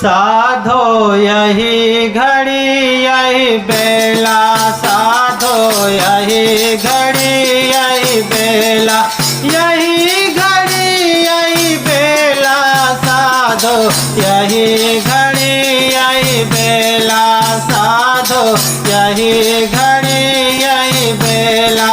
साधो यही घड़ी यही बेला, साधो यही घड़ी यही बेला, यही घड़ी यही बेला, साधो यही घड़ी यही बेला, साधो यही घड़ी यही बेला।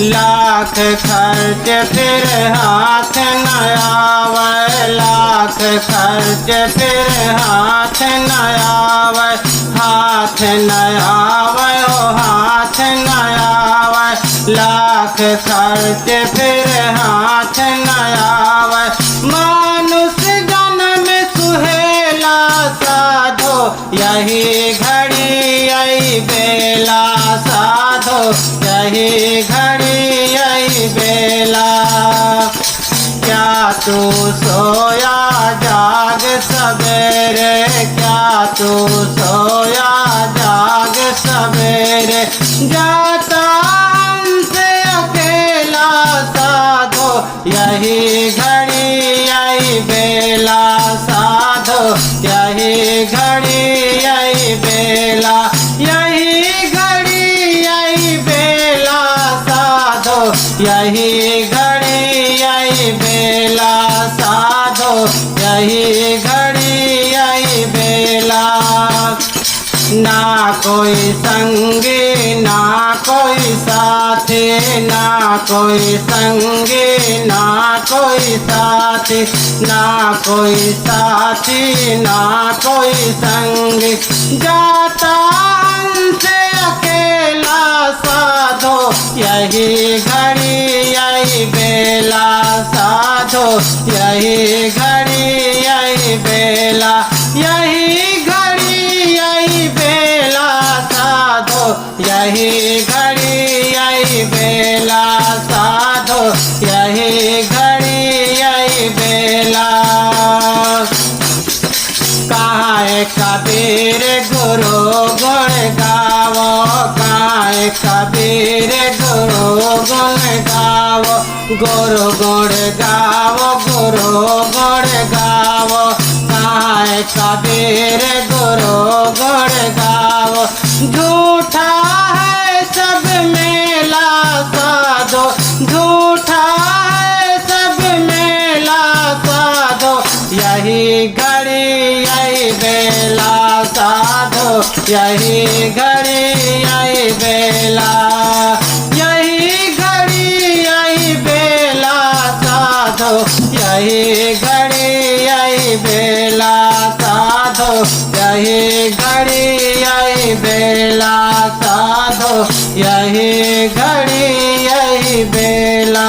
लाख खर्च फिर हाथ न आवे, लाख खर्च फिर हाथ न आवे, हाथ न आवे ओ हाथ न आवे, लाख खर्च फिर हाथ न आवे। मानुष जन्म सुहेला, साधो यही घड़ी यही बेला, साधो यही घड़ी यही बेला। क्या तू सोया जाग सवेरे, क्या तू सोया जाग सवेरे, जाता हमसे अकेला, साधो यही घड़ी यही बेला, साधो यही घड़ी यही बेला, यही घड़ी यही बेला, साधो यही घड़ी यही बेला, साधो यही घड़ी यही बेला। ना कोई संगी ना कोई साथी, ना कोई संगी ना कोई साथी, ना कोई साथी ना कोई संगी, जाता हमसे अकेला, साधो यही घड़ी यही बेला, साधो यही घड़ी यही बेला, यही घड़ी यही बेला, साधो यही घड़ी यही बेला, साधो यही घड़ी यही बेला। काहे कबीर गुरु गुण गावो, काहे कबीर गुरु गुण गावो, गुरु गुण गावो, गुरु गुण गावो, काहे कबीर गुरु गुण गावो। झूठा है सब मेला, साधो झूठा है सब मेला, साधो यही घड़ी यही बेला, साधो यही घड़ी यही बेला, यही घड़ी यही बेला, साधो यही घड़ी यही बेला, साधो यही घड़ी यही बेला, साधो यही घड़ी यही बेला।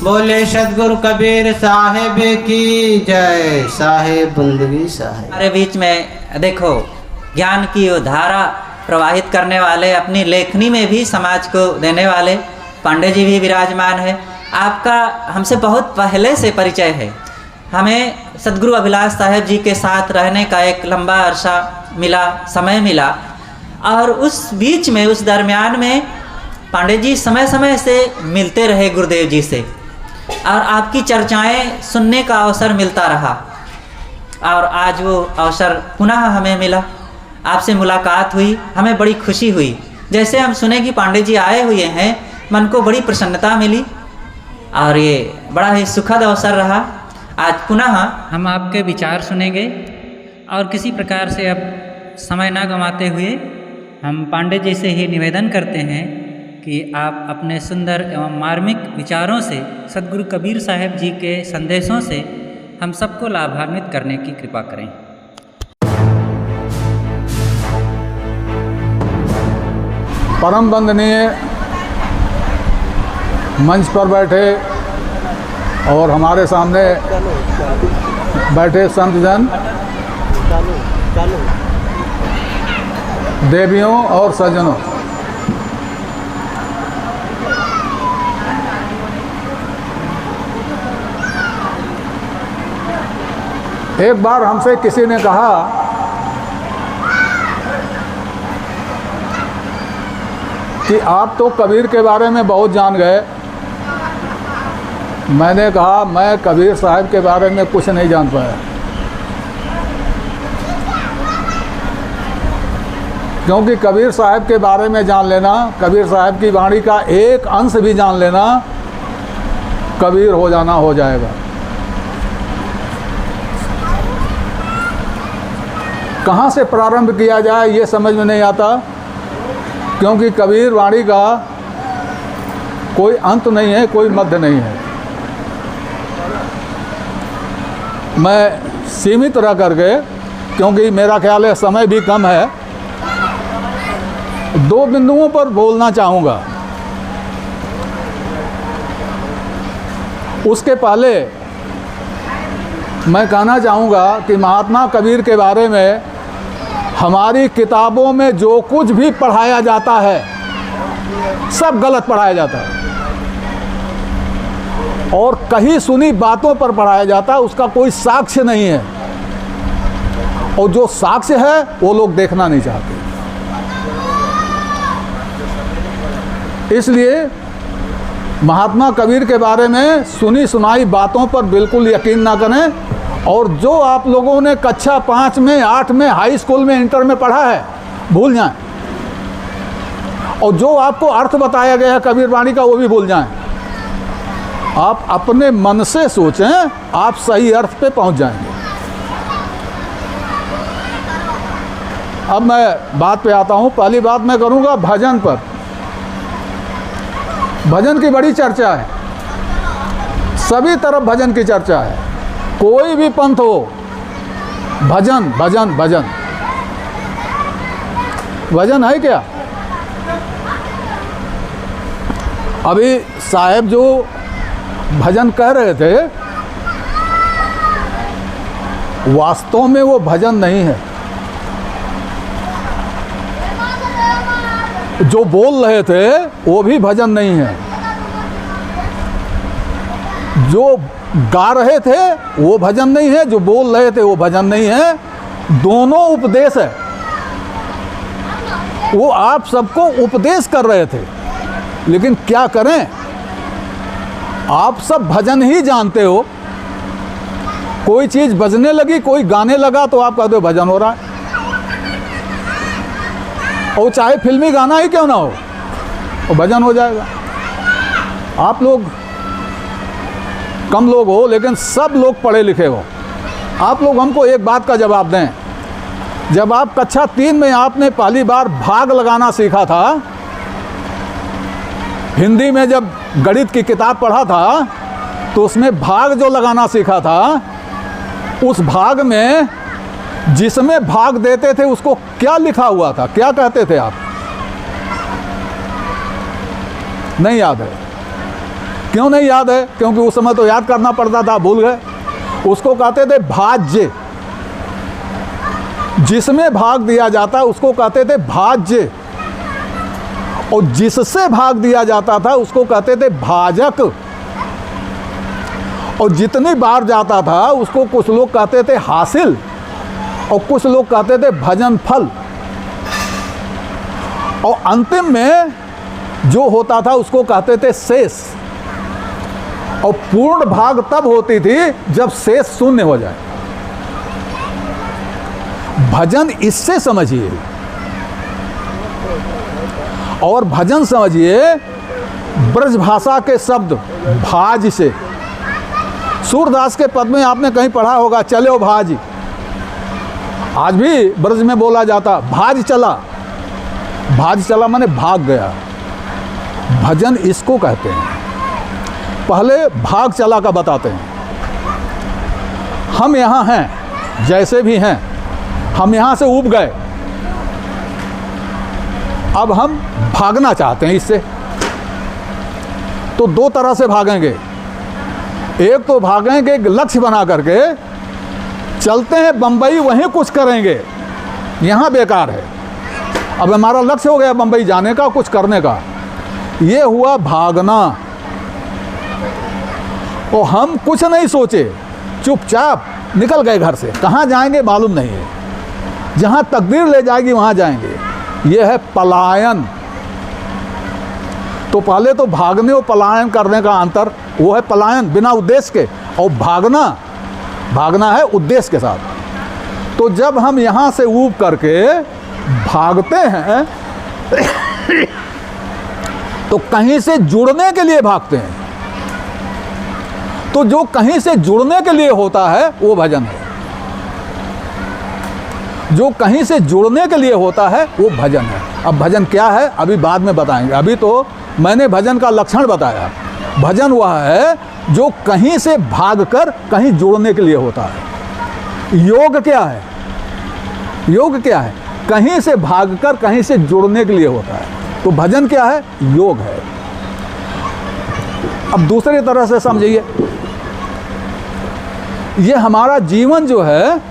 बोले सदगुरु कबीर साहिब की जय। साहिब बंदगी साहिब। हमारे बीच में देखो ज्ञान की वो धारा प्रवाहित करने वाले, अपनी लेखनी में भी समाज को देने वाले पांडे जी भी विराजमान है। आपका हमसे बहुत पहले से परिचय है। हमें सदगुरु अभिलाष साहेब जी के साथ रहने का एक लंबा अरसा मिला, समय मिला, और उस बीच में उस दरमियान में पांडे जी समय समय से मिलते रहे गुरुदेव जी से, और आपकी चर्चाएं सुनने का अवसर मिलता रहा। और आज वो अवसर पुनः हमें मिला, आपसे मुलाकात हुई, हमें बड़ी खुशी हुई। जैसे हम सुने कि पांडे जी आए हुए हैं, मन को बड़ी प्रसन्नता मिली और ये बड़ा ही सुखद अवसर रहा। आज पुनः हम आपके विचार सुनेंगे और किसी प्रकार से अब समय ना गंवाते हुए हम पांडे जी से ही निवेदन करते हैं कि आप अपने सुंदर एवं मार्मिक विचारों से सदगुरु कबीर साहब जी के संदेशों से हम सबको लाभान्वित करने की कृपा करें। परम वंदनीय मंच पर बैठे और हमारे सामने बैठे संतजन, देवियों और सज्जनों, एक बार हमसे किसी ने कहा कि आप तो कबीर के बारे में बहुत जान गए। मैंने कहा मैं कबीर साहब के बारे में कुछ नहीं जान पाया। क्योंकि कबीर साहब के बारे में जान लेना, कबीर साहब की वाणी का एक अंश भी जान लेना, कबीर हो जाना हो जाएगा। कहाँ से प्रारंभ किया जाए ये समझ में नहीं आता, क्योंकि कबीर वाणी का कोई अंत नहीं है, कोई मध्य नहीं है। मैं सीमित रह करके, क्योंकि मेरा ख्याल है समय भी कम है, 2 बिंदुओं पर बोलना चाहूँगा। उसके पहले मैं कहना चाहूँगा कि महात्मा कबीर के बारे में हमारी किताबों में जो कुछ भी पढ़ाया जाता है सब गलत पढ़ाया जाता है, और कहीं सुनी बातों पर पढ़ाया जाता है, उसका कोई साक्ष्य नहीं है, और जो साक्ष्य है वो लोग देखना नहीं चाहते। इसलिए महात्मा कबीर के बारे में सुनी सुनाई बातों पर बिल्कुल यकीन ना करें, और जो आप लोगों ने कक्षा 5 में, 8 में, हाई स्कूल में, इंटर में पढ़ा है भूल जाएं, और जो आपको अर्थ बताया गया है कबीर वाणी का वो भी भूल जाएं। आप अपने मन से सोचें, आप सही अर्थ पे पहुंच जाएंगे। अब मैं बात पे आता हूं। पहली बात मैं करूंगा भजन पर। भजन की बड़ी चर्चा है, सभी तरफ भजन की चर्चा है। कोई भी पंथ हो, भजन भजन भजन। भजन है क्या? अभी साहब जो भजन कह रहे थे, वास्तव में वो भजन नहीं है। जो बोल रहे थे वो भी भजन नहीं है, जो गा रहे थे वो भजन नहीं है, जो बोल रहे थे वो भजन नहीं है। दोनों उपदेश है। वो आप सबको उपदेश कर रहे थे, लेकिन क्या करें, आप सब भजन ही जानते हो। कोई चीज़ बजने लगी, कोई गाने लगा, तो आप कहते हो भजन हो रहा है, और चाहे फिल्मी गाना ही क्यों ना हो, वो भजन हो जाएगा। आप लोग कम लोग हो, लेकिन सब लोग पढ़े लिखे हो। आप लोग हमको एक बात का जवाब दें। जब आप कक्षा 3 में आपने पहली बार भाग लगाना सीखा था, हिंदी में जब गणित की किताब पढ़ा था, तो उसमें भाग जो लगाना सीखा था, उस भाग में जिसमें भाग देते थे उसको क्या लिखा हुआ था, क्या कहते थे आप? नहीं याद है। क्यों नहीं याद है? क्योंकि उस समय तो याद करना पड़ता था, भूल गए। उसको कहते थे भाज्य। जिसमें भाग दिया जाता उसको कहते थे भाज्य, और जिससे भाग दिया जाता था उसको कहते थे भाजक, और जितनी बार जाता था उसको कुछ लोग कहते थे हासिल, और कुछ लोग कहते थे भजन फल, और अंतिम में जो होता था उसको कहते थे शेष। और पूर्ण भाग तब होती थी जब शेष शून्य हो जाए। भजन इससे समझिए, और भजन समझिए ब्रज भाषा के शब्द भाज से। सूरदास के पद में आपने कहीं पढ़ा होगा, चलो भाज। आज भी ब्रज में बोला जाता भाज चला। भाज चला माने भाग गया। भजन इसको कहते हैं। पहले भाग चला का बताते हैं। हम यहाँ हैं, जैसे भी हैं, हम यहाँ से ऊब गए, अब हम भागना चाहते हैं इससे। तो 2 तरह से भागेंगे। एक तो भागेंगे लक्ष्य बना करके, चलते हैं बम्बई, वहीं कुछ करेंगे, यहाँ बेकार है। अब हमारा लक्ष्य हो गया बम्बई जाने का, कुछ करने का, ये हुआ भागना। और हम कुछ नहीं सोचे, चुपचाप निकल गए घर से। कहाँ जाएंगे मालूम नहीं है, जहाँ तकदीर ले जाएगी वहाँ जाएंगे। ये है पलायन। तो पहले तो भागने और पलायन करने का अंतर, वो है पलायन बिना उद्देश्य के, और भागना है उद्देश्य के साथ। तो जब हम यहाँ से ऊब करके भागते हैं तो कहीं से जुड़ने के लिए भागते हैं। तो जो कहीं से जुड़ने के लिए होता है वो भजन है। जो कहीं से जुड़ने के लिए होता है वो भजन है। अब भजन क्या है अभी बाद में बताएंगे। अभी तो मैंने भजन का लक्षण बताया। भजन वह है जो कहीं से भागकर कहीं जुड़ने के लिए होता है। योग क्या है? योग क्या है? कहीं से भागकर कहीं से जुड़ने के लिए होता है। तो भजन क्या है? योग है। अब दूसरी तरह से समझिए, ये हमारा जीवन जो है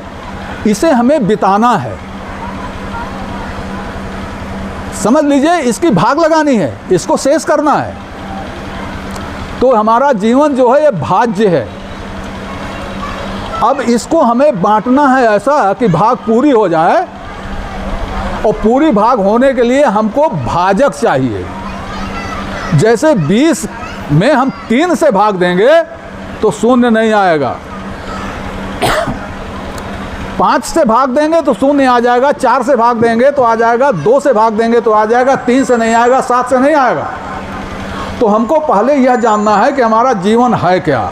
इसे हमें बिताना है। समझ लीजिए, इसकी भाग लगानी है, इसको शेष करना है। तो हमारा जीवन जो है ये भाज्य है। अब इसको हमें बांटना है ऐसा कि भाग पूरी हो जाए, और पूरी भाग होने के लिए हमको भाजक चाहिए। जैसे 20 में हम 3 से भाग देंगे तो शून्य नहीं आएगा, 5 से भाग देंगे तो शून्य आ जाएगा, 4 से भाग देंगे तो आ जाएगा, 2 से भाग देंगे तो आ जाएगा, 3 से नहीं आएगा, 7 से नहीं आएगा। तो हमको पहले यह जानना है कि हमारा जीवन है क्या,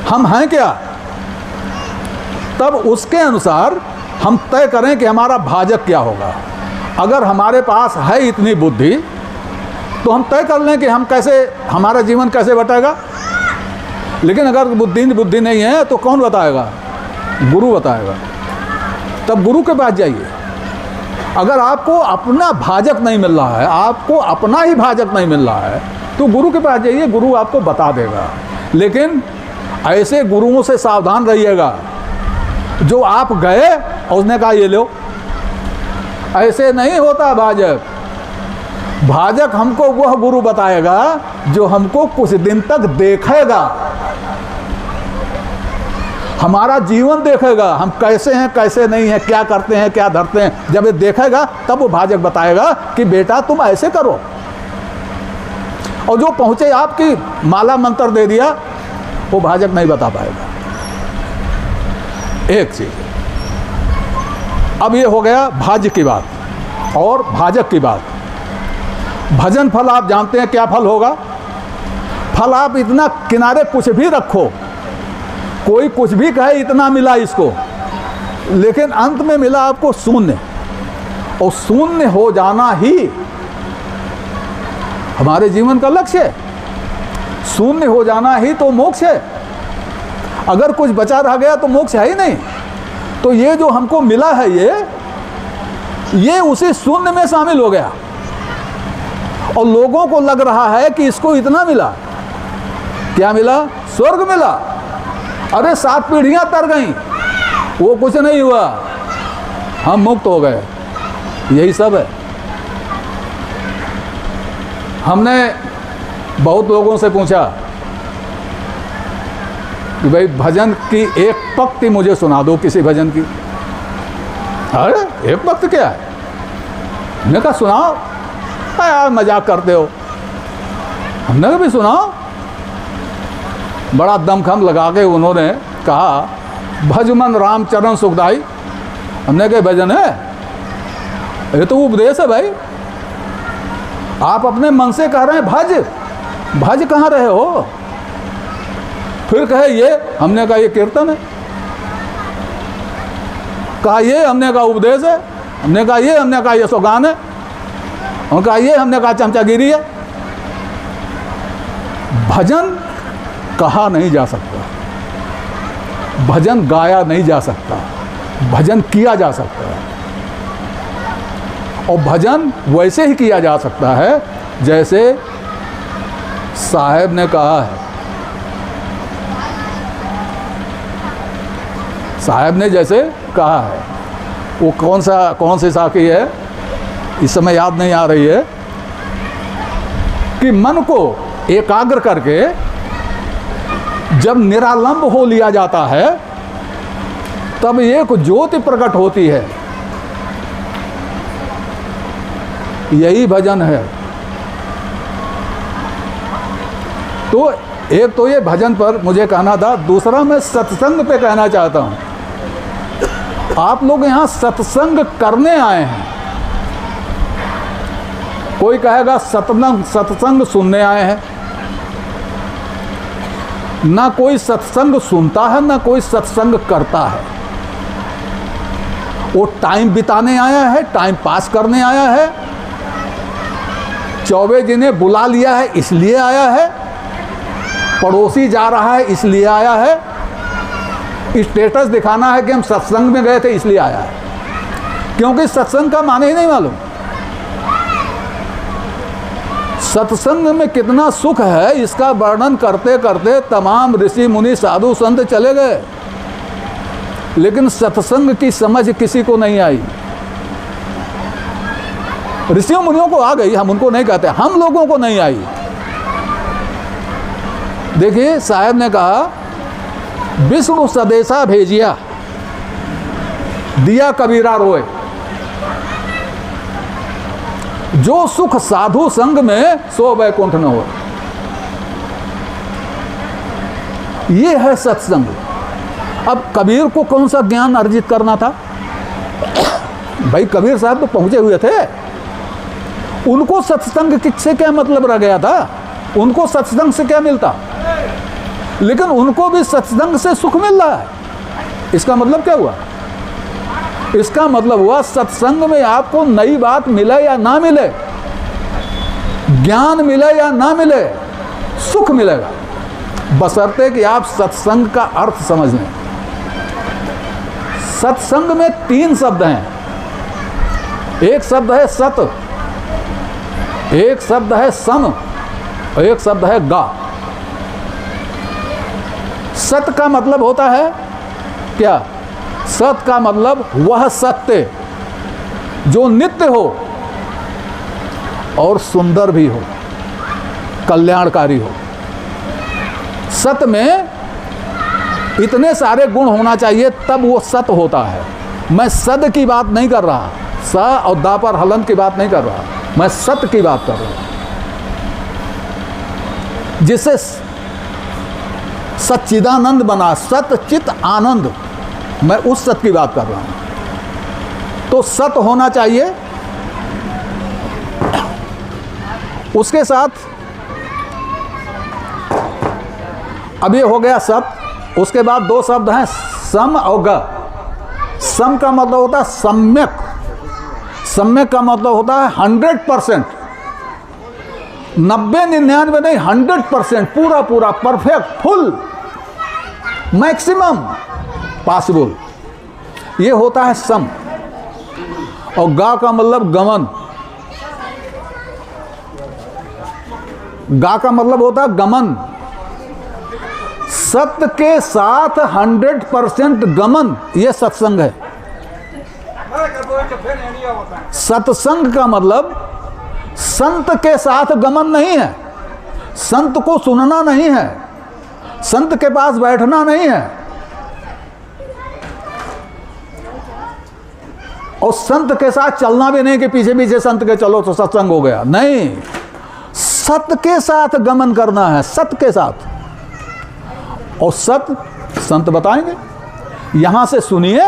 हम हैं क्या। तब उसके अनुसार हम तय करें कि हमारा भाजक क्या होगा। अगर हमारे पास है इतनी बुद्धि तो हम तय कर लें कि हम कैसे, हमारा जीवन कैसे बटेगा। लेकिन अगर बुद्धि नहीं है तो कौन बताएगा? गुरु बताएगा। तब गुरु के पास जाइए। अगर आपको अपना भाजक नहीं मिल रहा है, आपको अपना ही भाजक नहीं मिल रहा है, तो गुरु के पास जाइए, गुरु आपको बता देगा। लेकिन ऐसे गुरुओं से सावधान रहिएगा जो आप गए और उसने कहा ये लो। ऐसे नहीं होता भाजक। भाजक हमको वह गुरु बताएगा जो हमको कुछ दिन तक देखेगा, हमारा जीवन देखेगा, हम कैसे हैं कैसे नहीं हैं, क्या करते हैं क्या धरते हैं। जब ये देखेगा तब वो भाजक बताएगा कि बेटा तुम ऐसे करो। और जो पहुंचे आपकी माला मंत्र दे दिया वो भाजक नहीं बता पाएगा। एक चीज। अब ये हो गया भाज्य की बात और भाजक की बात। भजन फल आप जानते हैं क्या फल होगा? फल आप इतना किनारे कुछ भी रखो, कोई कुछ भी कहे इतना मिला इसको, लेकिन अंत में मिला आपको शून्य। और शून्य हो जाना ही हमारे जीवन का लक्ष्य है। शून्य हो जाना ही तो मोक्ष है। अगर कुछ बचा रह गया तो मोक्ष है ही नहीं। तो ये जो हमको मिला है ये उसी शून्य में शामिल हो गया। और लोगों को लग रहा है कि इसको इतना मिला। क्या मिला? स्वर्ग मिला। अरे 7 पीढ़ियां तर गईं, वो कुछ नहीं हुआ, हम मुक्त हो गए। यही सब है। हमने बहुत लोगों से पूछा कि भाई भजन की एक पंक्ति मुझे सुना दो, किसी भजन की। अरे एक पंक्ति क्या है? हमने कहा सुनाओ। यार मजाक करते हो। हमने कहा भी सुनाओ। बड़ा दमखम लगा के उन्होंने कहा भजमन रामचरण सुखदाई। हमने कहा भजन है? ये तो उपदेश है भाई। आप अपने मन से कह रहे हैं भज, भज कहाँ रहे हो? फिर कहे ये, हमने कहा ये कीर्तन है। कहा ये, हमने कहा उपदेश है। हमने कहा ये, हमने कहा ये सौगान है। उन्होंने कहा ये, हमने कहा चमचागिरी है। भजन कहा नहीं जा सकता, भजन गाया नहीं जा सकता, भजन किया जा सकता है। और भजन वैसे ही किया जा सकता है जैसे साहब ने कहा है। साहब ने जैसे कहा है। वो कौन सी साखी है इस समय याद नहीं आ रही है, कि मन को एकाग्र करके जब निरालंब हो लिया जाता है तब एक ज्योति प्रकट होती है। यही भजन है। तो एक तो ये भजन पर मुझे कहना था। दूसरा मैं सत्संग पे कहना चाहता हूँ। आप लोग यहाँ सत्संग करने आए हैं, कोई कहेगा सत्संग सुनने आए हैं। ना कोई सत्संग सुनता है, ना कोई सत्संग करता है। वो टाइम बिताने आया है, टाइम पास करने आया है। चौबे जी ने बुला लिया है इसलिए आया है, पड़ोसी जा रहा है इसलिए आया है, स्टेटस दिखाना है कि हम सत्संग में गए थे इसलिए आया है, क्योंकि सत्संग का माने ही नहीं मालूम। सत्संग में कितना सुख है इसका वर्णन करते करते तमाम ऋषि मुनि साधु संत चले गए, लेकिन सत्संग की समझ किसी को नहीं आई। ऋषियों मुनियों को आ गई, हम उनको नहीं कहते, हम लोगों को नहीं आई। देखिए साहब ने कहा विष्णु सदेशा भेजिया, दिया कबीरा रोए। जो सुख साधु संग में सो वैकुंठ न हो, ये है सत्संग। अब कबीर को कौन सा ज्ञान अर्जित करना था? भाई कबीर साहब तो पहुंचे हुए थे, उनको सत्संग से क्या मतलब रह गया था? उनको सत्संग से क्या मिलता? लेकिन उनको भी सत्संग से सुख मिल रहा है। इसका मतलब क्या हुआ? इसका मतलब हुआ सत्संग में आपको नई बात मिले या ना मिले, ज्ञान मिले या ना मिले, सुख मिलेगा, बशर्ते कि आप सत्संग का अर्थ समझ लें। सत्संग में 3 शब्द हैं। एक शब्द है सत, एक शब्द है सम और एक शब्द है गा। सत का मतलब होता है क्या? सत का मतलब वह सत्य जो नित्य हो और सुंदर भी हो, कल्याणकारी हो। सत में इतने सारे गुण होना चाहिए तब वो सत होता है। मैं सद की बात नहीं कर रहा, स और दा पर हलन की बात नहीं कर रहा, मैं सत की बात कर रहा हूं, जिससे सच्चिदानंद बना, सत चित आनंद, मैं उस सत की बात कर रहा हूं। तो सत होना चाहिए। उसके साथ अब ये हो गया सत। उसके बाद 2 शब्द हैं सम और ग। सम का मतलब होता है सम्यक, सम्यक का मतलब होता है 100%, 90-99 नहीं, 100%, पूरा पूरा, परफेक्ट, फुल, मैक्सिमम पॉसिबल, ये होता है सम। और गा का मतलब गमन, गा का मतलब होता है गमन, सत्य के साथ 100% गमन, ये सत्संग है। सत्संग का मतलब संत के साथ गमन नहीं है, संत को सुनना नहीं है, संत के पास बैठना नहीं है और संत के साथ चलना भी नहीं कि पीछे पीछे संत के चलो तो सत्संग हो गया, नहीं। सत्य के साथ गमन करना है, सत्य के साथ। और सत्य संत बताएंगे, यहां से सुनिए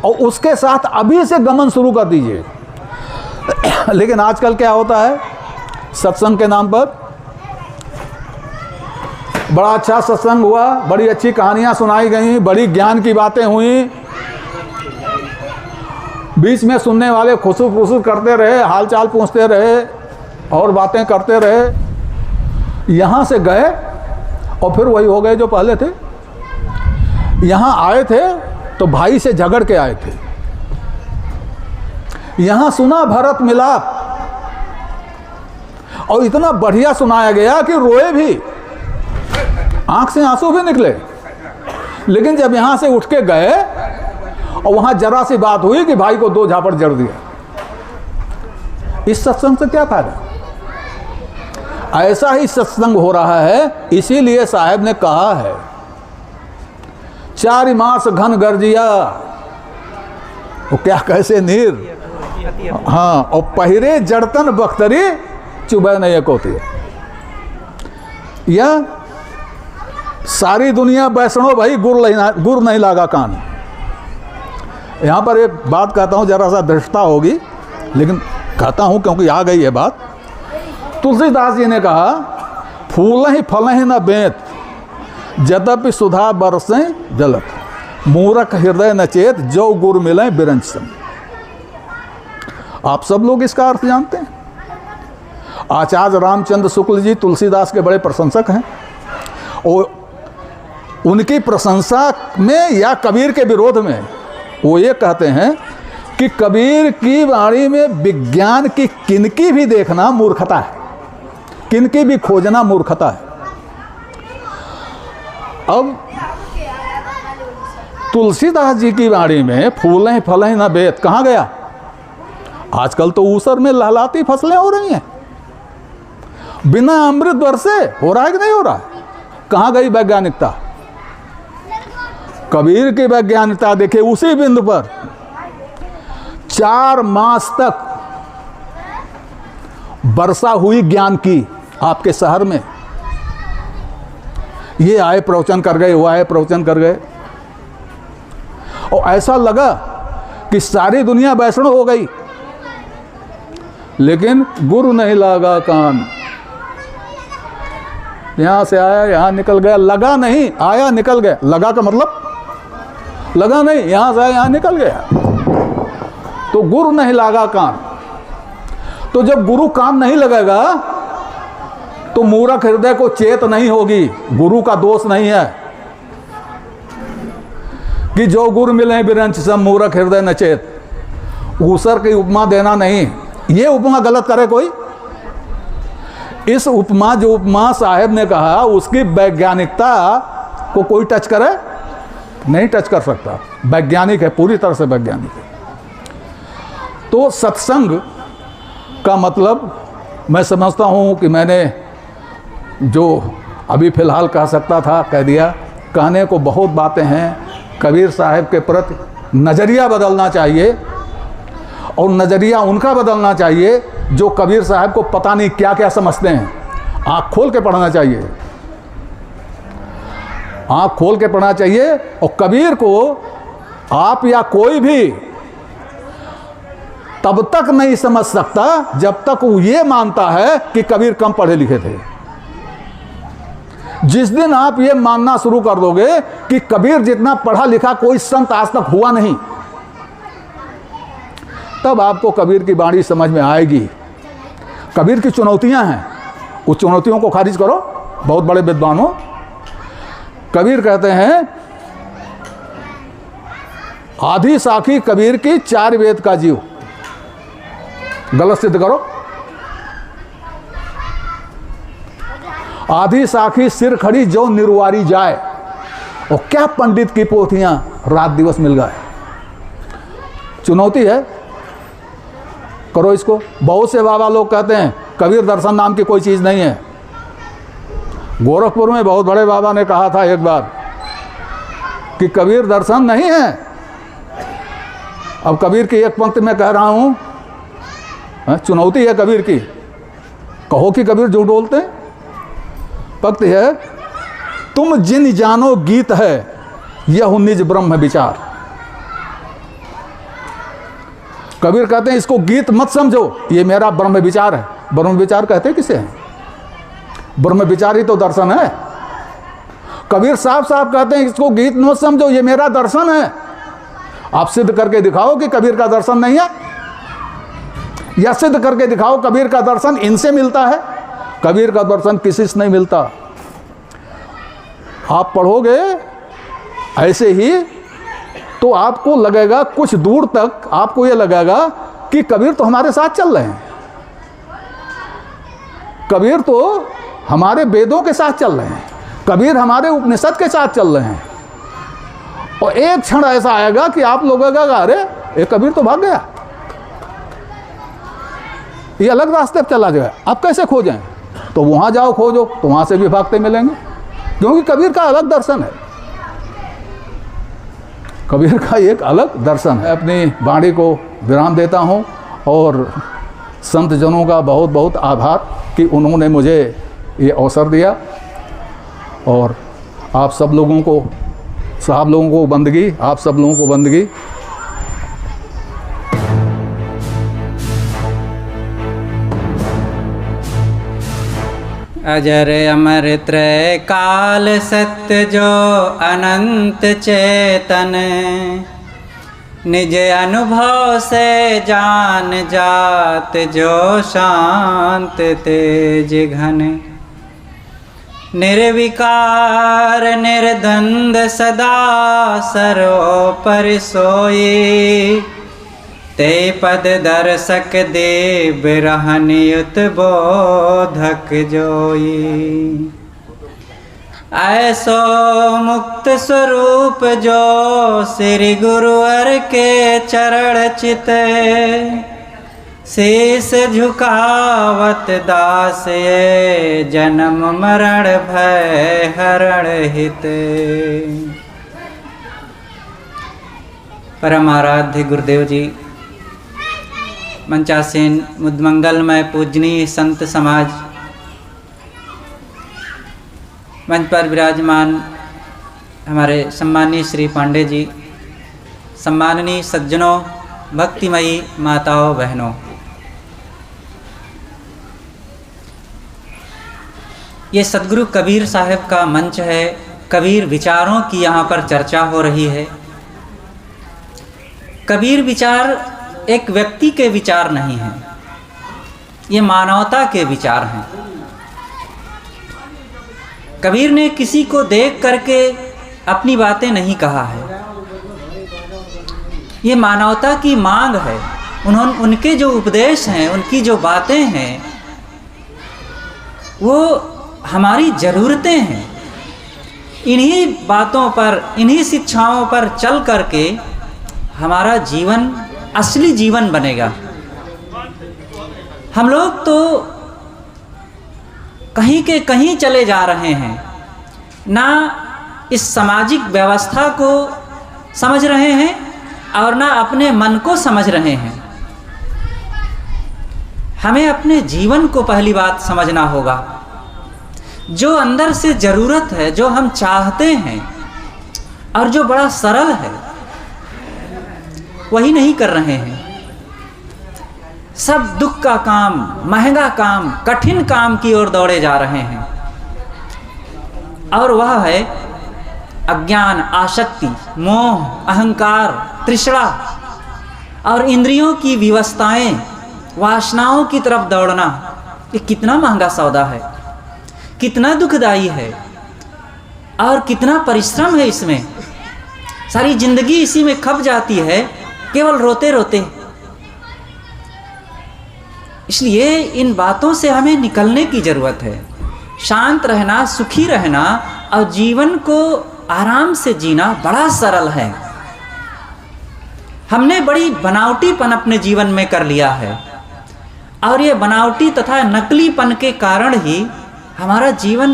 और उसके साथ अभी से गमन शुरू कर दीजिए। लेकिन आजकल क्या होता है, सत्संग के नाम पर बड़ा अच्छा सत्संग हुआ, बड़ी अच्छी कहानियां सुनाई गई, बड़ी ज्ञान की बातें हुई, बीच में सुनने वाले खुशूर खुशूर करते रहे, हालचाल पूछते रहे और बातें करते रहे। यहाँ से गए और फिर वही हो गए जो पहले थे। यहाँ आए थे तो भाई से झगड़ के आए थे, यहाँ सुना भरत मिलाप और इतना बढ़िया सुनाया गया कि रोए भी, आंख से आंसू भी निकले। लेकिन जब यहाँ से उठ के गए और वहां जरा सी बात हुई कि भाई को 2 झापड़ जड़ दिया, इस सत्संग से क्या फायदा? ऐसा ही सत्संग हो रहा है। इसीलिए साहब ने कहा है 4 मास घन गर्जिया, वो क्या कैसे नीर, हाँ, और पहिरे जड़तन बख्तरी चुबे नहीं कोती। या सारी दुनिया वैष्णो भाई गुर नहीं लागा कान। यहाँ पर एक बात कहता हूँ, जरा सा दृष्टता होगी लेकिन कहता हूँ क्योंकि आ गई है बात। तुलसीदास जी ने कहा, फूल ही फल ही न बेत, यद्यपि सुधा बरसें जलत, मूरख हृदय न चेत, जो गुर मिले बिरंच सम। आप सब लोग इसका अर्थ जानते हैं। आचार्य रामचंद्र शुक्ल जी तुलसीदास के बड़े प्रशंसक हैं, और उनकी प्रशंसा में या कबीर के विरोध में वो ये कहते हैं कि कबीर की वाणी में विज्ञान की किनकी भी देखना मूर्खता है, किनकी भी खोजना मूर्खता है। अब तुलसीदास जी की वाणी में फूलें फलें न बेत कहाँ गया? आजकल तो ऊसर में लहलाती फसलें हो रही हैं, बिना अमृत बरसे हो रहा है कि नहीं हो रहा है? कहाँ गई वैज्ञानिकता? कबीर की वैज्ञानिकता देखिए, उसी बिंदु पर 4 मास तक वर्षा हुई ज्ञान की आपके शहर में। ये आए प्रवचन कर गए, वो आए प्रवचन कर गए, और ऐसा लगा कि सारी दुनिया वैष्णव हो गई, लेकिन गुरु नहीं लगा कान। यहां से आया यहां निकल गया, लगा नहीं, आया निकल गया। लगा का मतलब लगा नहीं, यहां से आया यहां निकल गया, तो गुरु नहीं लगा कान। तो जब गुरु कान नहीं लगेगा तो मूर्ख हृदय को चेत नहीं होगी। गुरु का दोष नहीं है कि जो गुरु मिले बिरंच सम, मूर्ख हृदय न चेत। ऊसर की उपमा देना नहीं, ये उपमा गलत करे कोई। इस उपमा, जो उपमा साहेब ने कहा, उसकी वैज्ञानिकता को कोई टच करे नहीं, टच कर सकता। वैज्ञानिक है, पूरी तरह से वैज्ञानिक है। तो सत्संग का मतलब मैं समझता हूँ कि मैंने जो अभी फ़िलहाल कह सकता था कह दिया। कहने को बहुत बातें हैं। कबीर साहब के प्रति नज़रिया बदलना चाहिए, और नज़रिया उनका बदलना चाहिए जो कबीर साहब को पता नहीं क्या क्या समझते हैं। आँख खोल के पढ़ना चाहिए, आँख खोल के पढ़ना चाहिए। और कबीर को आप या कोई भी तब तक नहीं समझ सकता जब तक वो ये मानता है कि कबीर कम पढ़े लिखे थे। जिस दिन आप ये मानना शुरू कर दोगे कि कबीर जितना पढ़ा लिखा कोई संत आज तक हुआ नहीं, तब आपको कबीर की वाणी समझ में आएगी। कबीर की चुनौतियां हैं, उस चुनौतियों को खारिज करो। बहुत बड़े विद्वानों, कबीर कहते हैं, आधी साखी कबीर की 4 वेद का जीव। गलत सिद्ध करो। आधी साखी सिर खड़ी जो निर्वारी जाए। और क्या पंडित की पोथियां रात दिवस मिल गए। चुनौती है, करो इसको। बहुत से बाबा लोग कहते हैं कबीर दर्शन नाम की कोई चीज़ नहीं है। गोरखपुर में बहुत बड़े बाबा ने कहा था एक बार कि कबीर दर्शन नहीं है। अब कबीर की एक पंक्ति में कह रहा हूँ, चुनौती है कबीर की। कहो कि कबीर झूठ बोलते हैं। पंक्ति है, तुम जिन जानो गीत है यह निज ब्रह्म विचार। कबीर कहते हैं इसको गीत मत समझो, ये मेरा ब्रह्म विचार है। ब्रह्म विचार कहते किसे हैं? ब्रह्म विचार ही तो दर्शन है। कबीर साफ साफ कहते हैं इसको गीत मत समझो, ये मेरा दर्शन है। आप सिद्ध करके दिखाओ कि कबीर का दर्शन नहीं है, या सिद्ध करके दिखाओ कबीर का दर्शन इनसे मिलता है। कबीर का दर्शन किसी से नहीं मिलता। आप पढ़ोगे ऐसे ही तो आपको लगेगा, कुछ दूर तक आपको ये लगेगा कि कबीर तो हमारे साथ चल रहे हैं, कबीर तो हमारे वेदों के साथ चल रहे हैं, कबीर हमारे उपनिषद के साथ चल रहे हैं। और एक क्षण ऐसा आएगा कि आप लोगों का अरे ये कबीर तो भाग गया, ये अलग रास्ते पर चला जाए, आप कैसे खोजें? तो वहाँ जाओ खोजो, तो वहाँ से भी भागते मिलेंगे, क्योंकि कबीर का अलग दर्शन है। कबीर का एक अलग दर्शन है। अपनी वाणी को विराम देता हूँ, और संत जनों का बहुत बहुत आभार कि उन्होंने मुझे ये अवसर दिया। और आप सब लोगों को, साहब लोगों को बंदगी, आप सब लोगों को बंदगी। अजर अमर त्रय काल सत्य जो अनंत चेतन, निज अनुभव से जान जात जो शांत तेज घन, निर्विकार निर्द्वंद सदा सरोपर सोई, ते पद दर्शक देव रहन युत बोधक जोई। ऐसो मुक्त स्वरूप जो श्री गुरुवर के चरण चित, शीस झुकावत दास ये जन्म मरण भय हरण हित। परमाराध्य गुरुदेव जी, मंचासीन मुदमंगलमय पूजनीय संत समाज, मंच पर विराजमान हमारे सम्मानीय श्री पांडे जी, सम्माननीय सज्जनों, भक्तिमयी माताओं बहनों, ये सदगुरु कबीर साहब का मंच है। कबीर विचारों की यहाँ पर चर्चा हो रही है। कबीर विचार एक व्यक्ति के विचार नहीं हैं, ये मानवता के विचार हैं। कबीर ने किसी को देख करके अपनी बातें नहीं कहा है, ये मानवता की मांग है। उनके जो उपदेश हैं, उनकी जो बातें हैं, वो हमारी ज़रूरतें हैं। इन्हीं बातों पर, इन्हीं शिक्षाओं पर चल करके हमारा जीवन असली जीवन बनेगा। हम लोग तो कहीं के कहीं चले जा रहे हैं, ना इस सामाजिक व्यवस्था को समझ रहे हैं और ना अपने मन को समझ रहे हैं। हमें अपने जीवन को पहली बात समझना होगा। जो अंदर से ज़रूरत है, जो हम चाहते हैं और जो बड़ा सरल है, वही नहीं कर रहे हैं। सब दुख का काम, महंगा काम, कठिन काम की ओर दौड़े जा रहे हैं। और वह है अज्ञान, आसक्ति, मोह, अहंकार, तृष्णा और इंद्रियों की विवशताएं, वासनाओं की तरफ दौड़ना। ये कितना महंगा सौदा है, कितना दुखदाई है और कितना परिश्रम है इसमें। सारी जिंदगी इसी में खप जाती है, केवल रोते रोते। इसलिए इन बातों से हमें निकलने की ज़रूरत है। शांत रहना, सुखी रहना और जीवन को आराम से जीना बड़ा सरल है। हमने बड़ी बनावटीपन अपने जीवन में कर लिया है और ये बनावटी तथा नकलीपन के कारण ही हमारा जीवन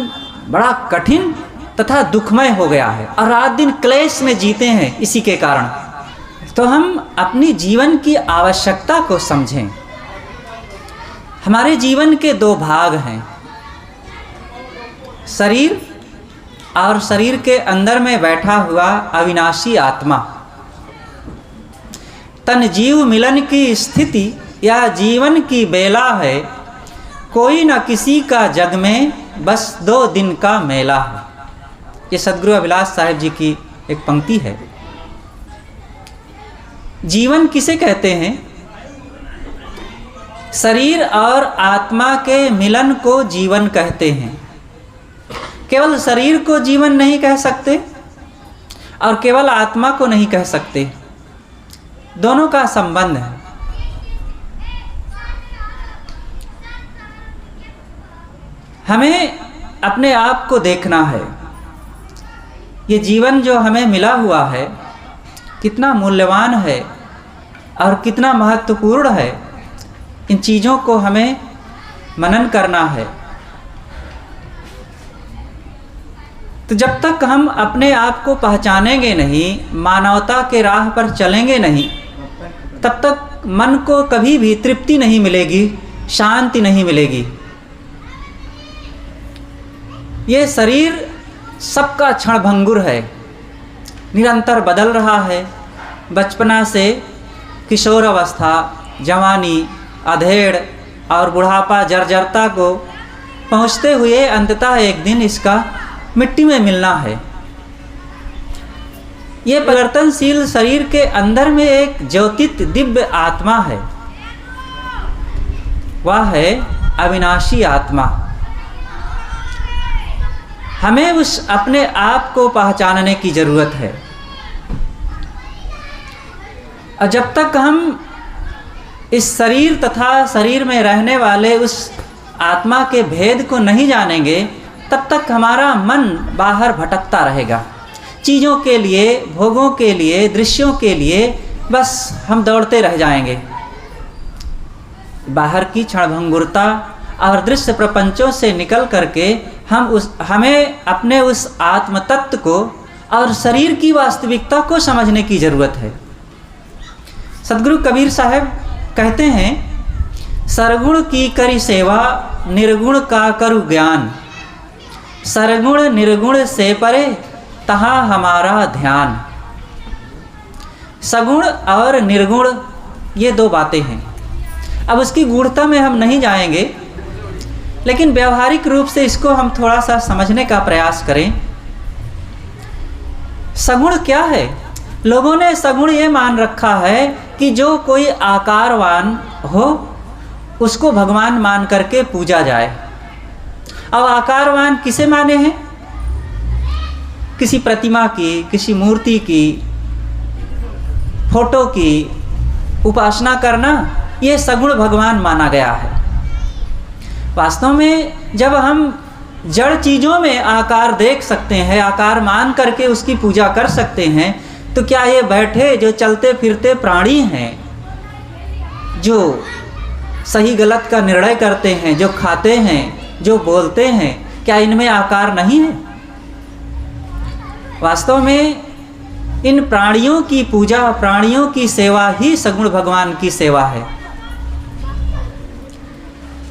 बड़ा कठिन तथा दुखमय हो गया है और रात दिन क्लेश में जीते हैं इसी के कारण। तो हम अपनी जीवन की आवश्यकता को समझें। हमारे जीवन के दो भाग हैं, शरीर और शरीर के अंदर में बैठा हुआ अविनाशी आत्मा। तन जीव मिलन की स्थिति या जीवन की बेला है, कोई न किसी का जग में बस 2 दिन का मेला है। ये सदगुरु अभिलाष साहिब जी की एक पंक्ति है। जीवन किसे कहते हैं? शरीर और आत्मा के मिलन को जीवन कहते हैं। केवल शरीर को जीवन नहीं कह सकते और केवल आत्मा को नहीं कह सकते, दोनों का संबंध है। हमें अपने आप को देखना है। ये जीवन जो हमें मिला हुआ है कितना मूल्यवान है और कितना महत्वपूर्ण है, इन चीज़ों को हमें मनन करना है। तो जब तक हम अपने आप को पहचानेंगे नहीं, मानवता के राह पर चलेंगे नहीं, तब तक मन को कभी भी तृप्ति नहीं मिलेगी, शांति नहीं मिलेगी। ये शरीर सबका क्षणभंगुर है, निरंतर बदल रहा है। बचपना से किशोर अवस्था, जवानी, अधेड़ और बुढ़ापा, जर्जरता को पहुँचते हुए अंततः एक दिन इसका मिट्टी में मिलना है। ये परिवर्तनशील शरीर के अंदर में एक ज्योतित दिव्य आत्मा है, वह है अविनाशी आत्मा। हमें उस अपने आप को पहचानने की जरूरत है। और जब तक हम इस शरीर तथा शरीर में रहने वाले उस आत्मा के भेद को नहीं जानेंगे, तब तक हमारा मन बाहर भटकता रहेगा। चीज़ों के लिए, भोगों के लिए, दृश्यों के लिए बस हम दौड़ते रह जाएंगे। बाहर की क्षणभंगुरता और दृश्य प्रपंचों से निकल करके हमें अपने उस आत्म तत्व को और शरीर की वास्तविकता को समझने की ज़रूरत है। सदगुरु कबीर साहब कहते हैं, सरगुण की करी सेवा, निर्गुण का करु ज्ञान, सरगुण निर्गुण से परे तहाँ हमारा ध्यान। सगुण और निर्गुण ये दो बातें हैं। अब उसकी गूढ़ता में हम नहीं जाएंगे, लेकिन व्यवहारिक रूप से इसको हम थोड़ा सा समझने का प्रयास करें। सगुण क्या है? लोगों ने सगुण ये मान रखा है कि जो कोई आकारवान हो उसको भगवान मान करके पूजा जाए। अब आकारवान किसे माने हैं? किसी प्रतिमा की, किसी मूर्ति की, फोटो की उपासना करना, ये सगुण भगवान माना गया है। वास्तव में जब हम जड़ चीज़ों में आकार देख सकते हैं, आकार मान करके उसकी पूजा कर सकते हैं, तो क्या ये बैठे जो चलते फिरते प्राणी हैं, जो सही गलत का निर्णय करते हैं, जो खाते हैं, जो बोलते हैं, क्या इनमें आकार नहीं है? वास्तव में इन प्राणियों की पूजा, प्राणियों की सेवा ही सगुण भगवान की सेवा है।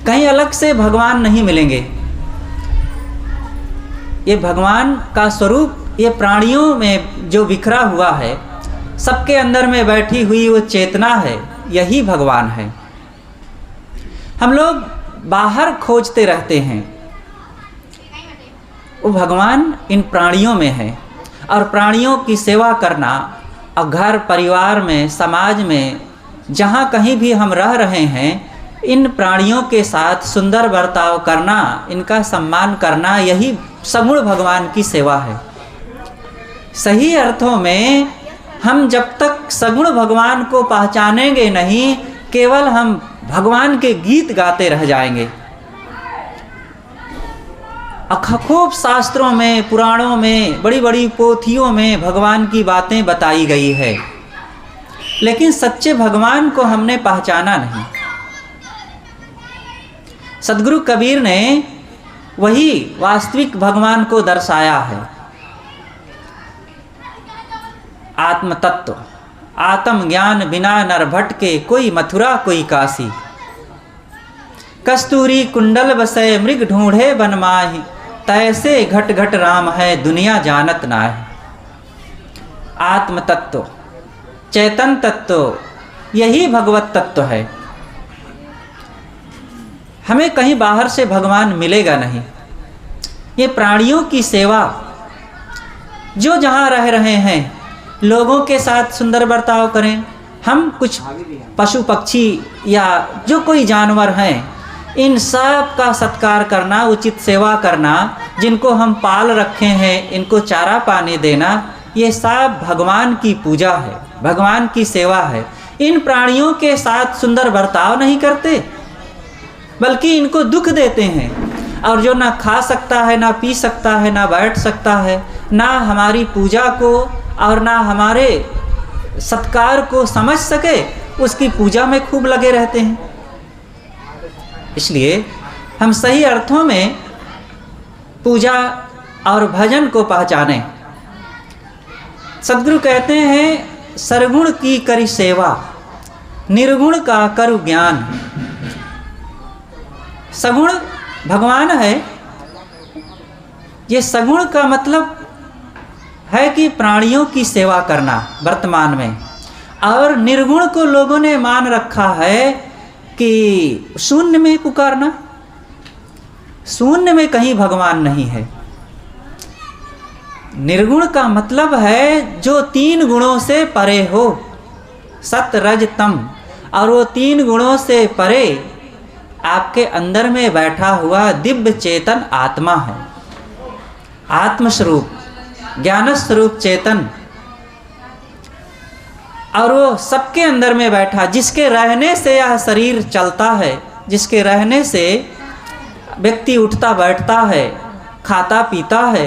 कहीं अलग से भगवान नहीं मिलेंगे। ये भगवान का स्वरूप ये प्राणियों में जो बिखरा हुआ है, सबके अंदर में बैठी हुई वो चेतना है, यही भगवान है। हम लोग बाहर खोजते रहते हैं, वो भगवान इन प्राणियों में है। और प्राणियों की सेवा करना, और घर परिवार में, समाज में, जहाँ कहीं भी हम रह रहे हैं, इन प्राणियों के साथ सुंदर बर्ताव करना, इनका सम्मान करना, यही सगुण भगवान की सेवा है। सही अर्थों में हम जब तक सगुण भगवान को पहचानेंगे नहीं, केवल हम भगवान के गीत गाते रह जाएंगे। खूब शास्त्रों में, पुराणों में, बड़ी बड़ी पोथियों में भगवान की बातें बताई गई है, लेकिन सच्चे भगवान को हमने पहचाना नहीं। सदगुरु कबीर ने वही वास्तविक भगवान को दर्शाया है। आत्म तत्व, आत्म ज्ञान बिना नर भटके, कोई मथुरा कोई काशी। कस्तूरी कुंडल बसे मृग ढूंढे बन माही, तैसे घट घट राम है दुनिया जानत नाय। आत्म तत्व, चैतन तत्व, यही भगवत तत्व है। हमें कहीं बाहर से भगवान मिलेगा नहीं। ये प्राणियों की सेवा, जो जहाँ रह रहे हैं, लोगों के साथ सुंदर बर्ताव करें। हम कुछ पशु पक्षी या जो कोई जानवर हैं, इन सब का सत्कार करना, उचित सेवा करना, जिनको हम पाल रखे हैं, इनको चारा पानी देना, ये सब भगवान की पूजा है, भगवान की सेवा है। इन प्राणियों के साथ सुंदर बर्ताव नहीं करते, बल्कि इनको दुख देते हैं। और जो ना खा सकता है, ना पी सकता है, ना बैठ सकता है, ना हमारी पूजा को और ना हमारे सत्कार को समझ सके, उसकी पूजा में खूब लगे रहते हैं। इसलिए हम सही अर्थों में पूजा और भजन को पहचानें। सद्गुरु कहते हैं, सरगुण की करी सेवा, निर्गुण का करु ज्ञान। सगुण भगवान है। ये सगुण का मतलब है कि प्राणियों की सेवा करना वर्तमान में, और निर्गुण को लोगों ने मान रखा है कि शून्य में पुकारना। शून्य में कहीं भगवान नहीं है। निर्गुण का मतलब है जो 3 गुणों से परे हो, सत रज तम, और वो 3 गुणों से परे आपके अंदर में बैठा हुआ दिव्य चेतन आत्मा है, आत्मस्वरूप, ज्ञान स्वरूप चेतन। और वो सबके अंदर में बैठा, जिसके रहने से यह शरीर चलता है, जिसके रहने से व्यक्ति उठता बैठता है, खाता पीता है।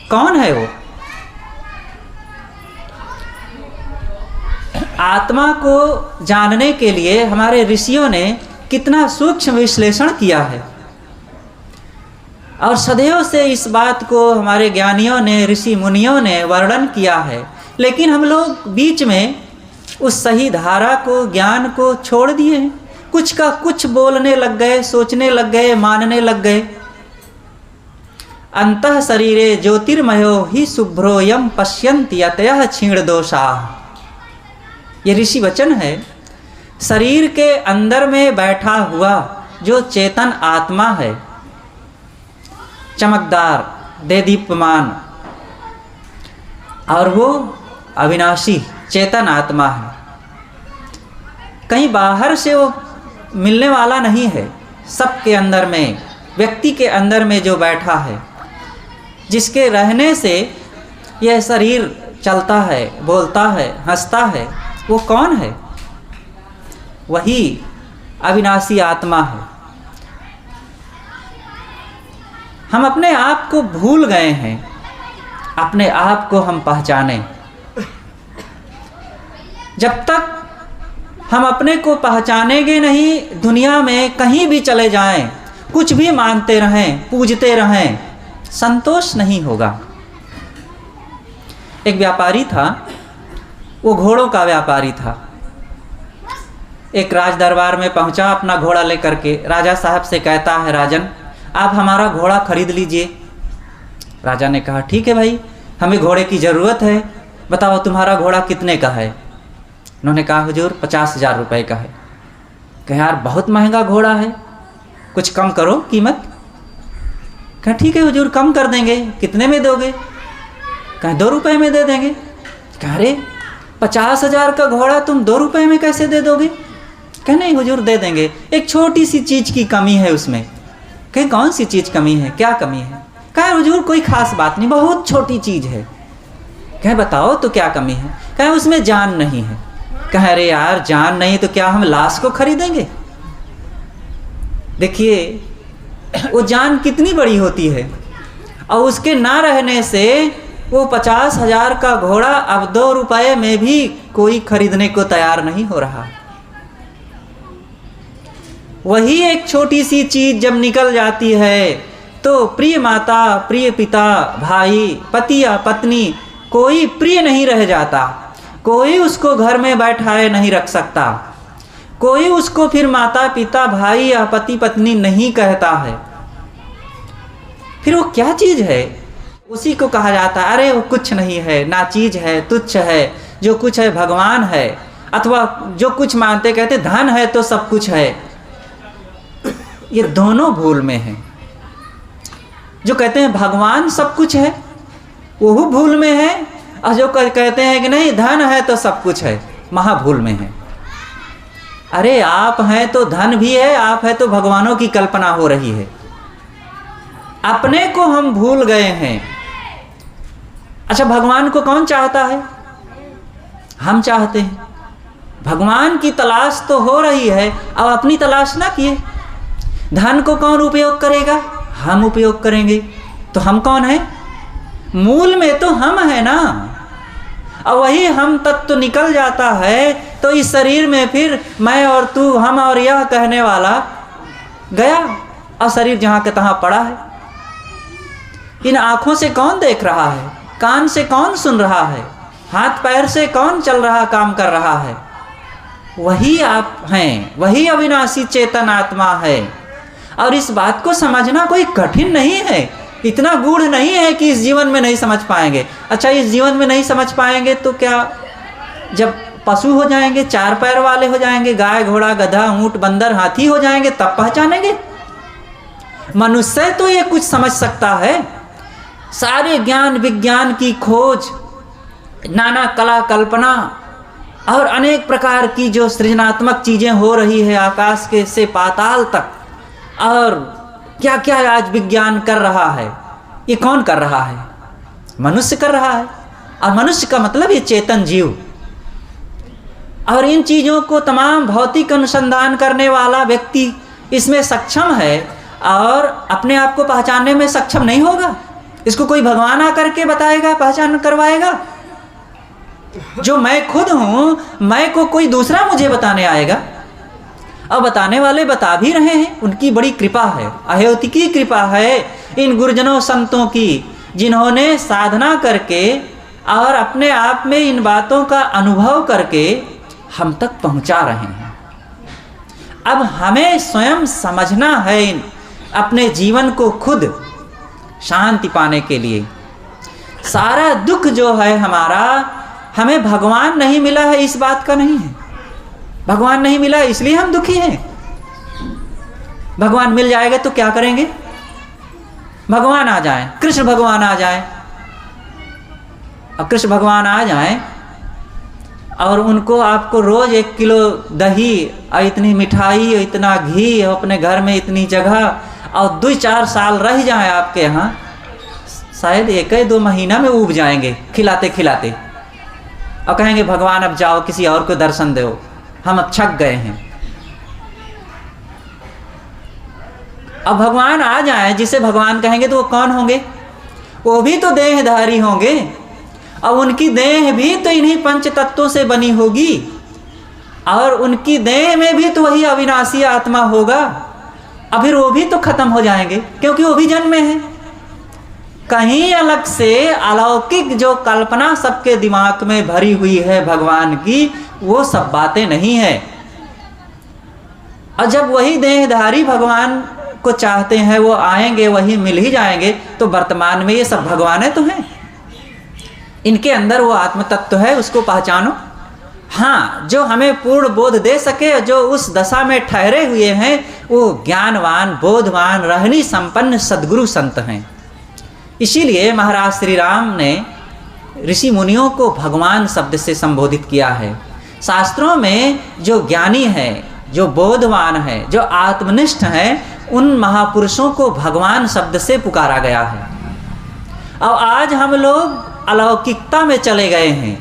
कौन है वो? आत्मा को जानने के लिए हमारे ऋषियों ने कितना सूक्ष्म विश्लेषण किया है, और सदैव से इस बात को हमारे ज्ञानियों ने, ऋषि मुनियों ने वर्णन किया है। लेकिन हम लोग बीच में उस सही धारा को, ज्ञान को छोड़ दिए हैं। कुछ का कुछ बोलने लग गए, सोचने लग गए, मानने लग गए। अंतः शरीरे ज्योतिर्मयो ही शुभ्रोयम पश्यन्ति यतयः क्षीण दोषा। ये ऋषि वचन है। शरीर के अंदर में बैठा हुआ जो चेतन आत्मा है, चमकदार, देदीप्यमान, और वो अविनाशी चेतन आत्मा है। कहीं बाहर से वो मिलने वाला नहीं है, सबके अंदर में, व्यक्ति के अंदर में जो बैठा है, जिसके रहने से यह शरीर चलता है, बोलता है, हंसता है, वो कौन है? वही अविनाशी आत्मा है। हम अपने आप को भूल गए हैं, अपने आप को हम पहचाने। जब तक हम अपने को पहचानेंगे नहीं, दुनिया में कहीं भी चले जाएं, कुछ भी मानते रहें, पूजते रहें, संतोष नहीं होगा। एक व्यापारी था, वो घोड़ों का व्यापारी था। एक राज दरबार में पहुंचा अपना घोड़ा लेकर के। राजा साहब से कहता है, राजन आप हमारा घोड़ा खरीद लीजिए। राजा ने कहा, ठीक है भाई, हमें घोड़े की ज़रूरत है, बताओ तुम्हारा घोड़ा कितने का है? उन्होंने कहा, हुजूर 50,000 रुपये का है। कहा, यार बहुत महंगा घोड़ा है, कुछ कम करो कीमत। कहा, ठीक है हुजूर, कम कर देंगे, कितने में दोगे? कहा, 2 रुपये में दे देंगे। कहा, अरे 50,000 का घोड़ा तुम 2 रुपये में कैसे दे दोगे? कहा, नहीं हुजूर दे देंगे, एक छोटी सी चीज़ की कमी है उसमें। कहे, कौन सी चीज़ कमी है, क्या कमी है? कहा, हुजूर कोई खास बात नहीं, बहुत छोटी चीज़ है। कहे, बताओ तो क्या कमी है? कहे, उसमें जान नहीं है। कहे, अरे यार जान नहीं तो क्या हम लाश को खरीदेंगे? देखिए वो जान कितनी बड़ी होती है, और उसके ना रहने से वो 50,000 का घोड़ा अब 2 रुपये में भी कोई खरीदने को तैयार नहीं हो रहा। वही एक छोटी सी चीज़ जब निकल जाती है तो प्रिय माता, प्रिय पिता, भाई, पति या पत्नी, कोई प्रिय नहीं रह जाता। कोई उसको घर में बैठाए नहीं रख सकता, कोई उसको फिर माता पिता, भाई या पति पत्नी नहीं कहता है। फिर वो क्या चीज़ है? उसी को कहा जाता है, अरे वो कुछ नहीं है, ना चीज़ है, तुच्छ है, जो कुछ है भगवान है। अथवा जो कुछ मानते कहते धन है तो सब कुछ है। ये दोनों भूल में हैं। जो कहते हैं भगवान सब कुछ है, वो भूल में है, और जो कहते हैं कि नहीं धन है तो सब कुछ है, महाभूल में है। अरे आप हैं तो धन भी है, आप है तो भगवानों की कल्पना हो रही है। अपने को हम भूल गए हैं। अच्छा, भगवान को कौन चाहता है? हम चाहते हैं। भगवान की तलाश तो हो रही है, अब अपनी तलाश ना किए। धन को कौन उपयोग करेगा? हम उपयोग करेंगे। तो हम कौन है? मूल में तो हम है ना। और वही हम तत्व निकल जाता है तो इस शरीर में फिर मैं और तू, हम और यह कहने वाला गया, और शरीर जहाँ के तहाँ पड़ा है। इन आँखों से कौन देख रहा है? कान से कौन सुन रहा है? हाथ पैर से कौन चल रहा, काम कर रहा है? वही आप हैं, वही अविनाशी चेतन आत्मा है। और इस बात को समझना कोई कठिन नहीं है, इतना गूढ़ नहीं है कि इस जीवन में नहीं समझ पाएंगे। अच्छा, इस जीवन में नहीं समझ पाएंगे तो क्या जब पशु हो जाएंगे, 4 पैर वाले हो जाएंगे, गाय, घोड़ा, गधा, ऊंट, बंदर, हाथी हो जाएंगे, तब पहचानेंगे? मनुष्य तो ये कुछ समझ सकता है। सारे ज्ञान विज्ञान की खोज, नाना कला कल्पना और अनेक प्रकार की जो सृजनात्मक चीज़ें हो रही है आकाश के से पाताल तक, और क्या क्या आज विज्ञान कर रहा है, ये कौन कर रहा है? मनुष्य कर रहा है। और मनुष्य का मतलब ये चेतन जीव। और इन चीज़ों को तमाम भौतिक अनुसंधान करने वाला व्यक्ति इसमें सक्षम है और अपने आप को पहचानने में सक्षम नहीं होगा। इसको कोई भगवान आकर के बताएगा, पहचान करवाएगा? जो मैं खुद हूँ, मैं को कोई दूसरा मुझे बताने आएगा? और बताने वाले बता भी रहे हैं, उनकी बड़ी कृपा है, अहेतुकी कृपा है इन गुरुजनों संतों की, जिन्होंने साधना करके और अपने आप में इन बातों का अनुभव करके हम तक पहुंचा रहे हैं। अब हमें स्वयं समझना है अपने जीवन को खुद शांति पाने के लिए। सारा दुख जो है हमारा, हमें भगवान नहीं मिला है इस बात का नहीं है। भगवान नहीं मिला इसलिए हम दुखी हैं। भगवान मिल जाएगा तो क्या करेंगे? भगवान आ जाए, कृष्ण भगवान आ जाए, और कृष्ण भगवान आ जाए और उनको आपको रोज 1 किलो दही और इतनी मिठाई और इतना घी और अपने घर में इतनी जगह, और 2-4 साल रह जाए आपके यहाँ, शायद 1-2 महीना में उब जाएंगे खिलाते खिलाते, और कहेंगे भगवान अब जाओ किसी और को दर्शन दो, हम अब छक गए हैं। अब भगवान आ जाए, जिसे भगवान कहेंगे तो वो कौन होंगे? वो भी तो देहधारी होंगे, और उनकी देह भी तो इन्हीं पंच तत्वों से बनी होगी, और उनकी देह में भी तो वही अविनाशी आत्मा होगा। अब फिर वो भी तो खत्म हो जाएंगे, क्योंकि वो भी जन्म में है। कहीं अलग से अलौकिक जो कल्पना सबके दिमाग में भरी हुई है भगवान की, वो सब बातें नहीं है। और जब वही देहधारी भगवान को चाहते हैं, वो आएंगे, वही मिल ही जाएंगे, तो वर्तमान में ये सब भगवान तो हैं। इनके अंदर वो आत्म तत्व है, उसको पहचानो। हाँ, जो हमें पूर्ण बोध दे सके, जो उस दशा में ठहरे हुए हैं, वो ज्ञानवान, बोधवान, रहनी संपन्न सद्गुरु संत हैं। इसीलिए महाराज श्री राम ने ऋषि मुनियों को भगवान शब्द से संबोधित किया है। शास्त्रों में जो ज्ञानी है, जो बोधवान है, जो आत्मनिष्ठ हैं, उन महापुरुषों को भगवान शब्द से पुकारा गया है। और आज हम लोग अलौकिकता में चले गए हैं।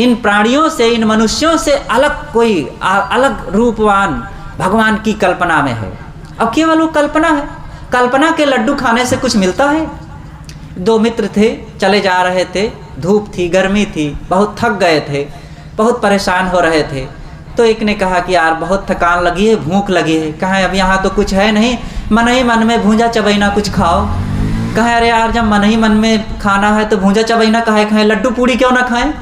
इन प्राणियों से, इन मनुष्यों से अलग कोई अलग रूपवान भगवान की कल्पना में है। अब केवल वो कल्पना है। कल्पना के लड्डू खाने से कुछ मिलता है? 2 मित्र थे, चले जा रहे थे, धूप थी, गर्मी थी, बहुत थक गए थे, बहुत परेशान हो रहे थे। तो एक ने कहा कि यार बहुत थकान लगी है, भूख लगी है। कहा अब यहाँ तो कुछ है नहीं, मन ही मन में भूंजा चबैना कुछ खाओ। कहा अरे यार जब मन ही मन में खाना है तो भूंजा चबैना काहे खाएं, लड्डू पूड़ी क्यों ना खाएं?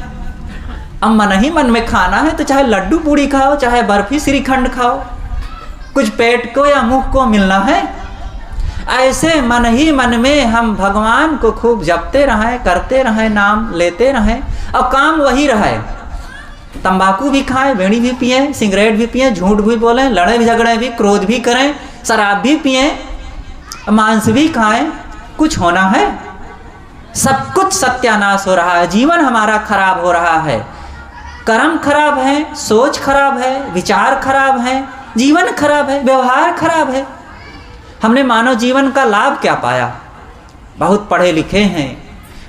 अब मन ही मन में खाना है तो चाहे लड्डू पूड़ी खाओ, चाहे बर्फी श्रीखंड खाओ, कुछ पेट को या मुंह को मिलना है। ऐसे मन ही मन में हम भगवान को खूब जपते रहें, करते रहें, नाम लेते रहें, और काम वही रहे। तंबाकू भी खाएं, बीड़ी भी पिएं, सिगरेट भी पिएं, झूठ भी बोलें, लड़े झगड़े भी, क्रोध भी करें, शराब भी पिएं, मांस भी खाएं, कुछ होना है? सब कुछ सत्यानाश हो रहा है। जीवन हमारा खराब हो रहा है, कर्म खराब है, सोच खराब है, विचार खराब है, जीवन खराब है, व्यवहार खराब है। हमने मानव जीवन का लाभ क्या पाया? बहुत पढ़े लिखे हैं,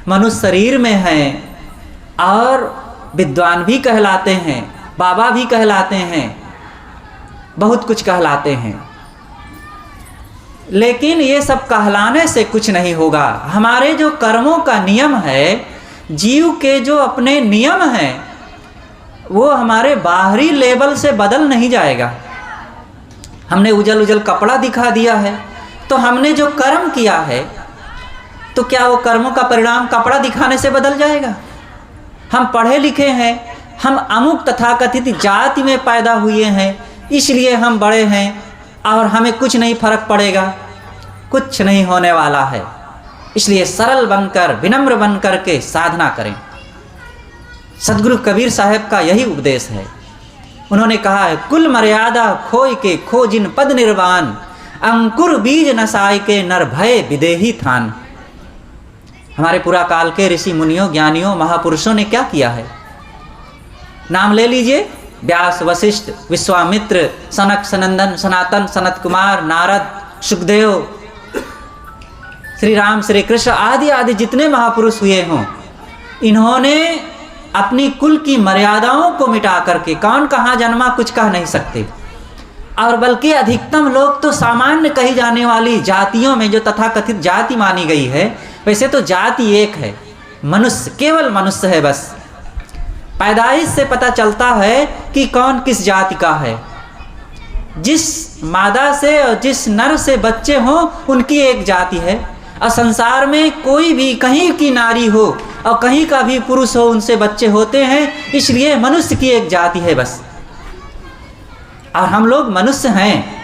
मनुष्य शरीर में हैं, और विद्वान भी कहलाते हैं, बाबा भी कहलाते हैं, बहुत कुछ कहलाते हैं, लेकिन ये सब कहलाने से कुछ नहीं होगा। हमारे जो कर्मों का नियम है, जीव के जो अपने नियम हैं, वो हमारे बाहरी लेवल से बदल नहीं जाएगा। हमने उजल उजल कपड़ा दिखा दिया है, तो हमने जो कर्म किया है, तो क्या वो कर्मों का परिणाम कपड़ा दिखाने से बदल जाएगा? हम पढ़े लिखे हैं, हम अमुक तथाकथित जाति में पैदा हुए हैं, इसलिए हम बड़े हैं और हमें कुछ नहीं फर्क पड़ेगा। कुछ नहीं होने वाला है। इसलिए सरल बनकर, विनम्र बनकर के साधना करें। सदगुरु कबीर साहब का यही उपदेश है। उन्होंने कहा है, कुल मर्यादा खोय के खो जिन पद निर्वाण, अंकुर बीज नसाय के नर भय विदेही थान। हमारे पुरा काल के ऋषि मुनियों, ज्ञानियों, महापुरुषों ने क्या किया है? नाम ले लीजिए, व्यास, वशिष्ठ, विश्वामित्र, सनक, सनंदन, सनातन, सनत कुमार, नारद, सुखदेव, श्री राम, श्री कृष्ण आदि आदि जितने महापुरुष हुए हों, इन्होंने अपनी कुल की मर्यादाओं को मिटा करके, कौन कहाँ जन्मा कुछ कह नहीं सकते, और बल्कि अधिकतम लोग तो सामान्य कही जाने वाली जातियों में जो तथाकथित जाति मानी गई है, वैसे तो जाति एक है, मनुष्य, केवल मनुष्य है बस। पैदाइश से पता चलता है कि कौन किस जाति का है। जिस मादा से और जिस नर से बच्चे हों उनकी एक जाति है, और संसार में कोई भी कहीं की नारी हो और कहीं का भी पुरुष हो उनसे बच्चे होते हैं, इसलिए मनुष्य की एक जाति है बस। और हम लोग मनुष्य हैं,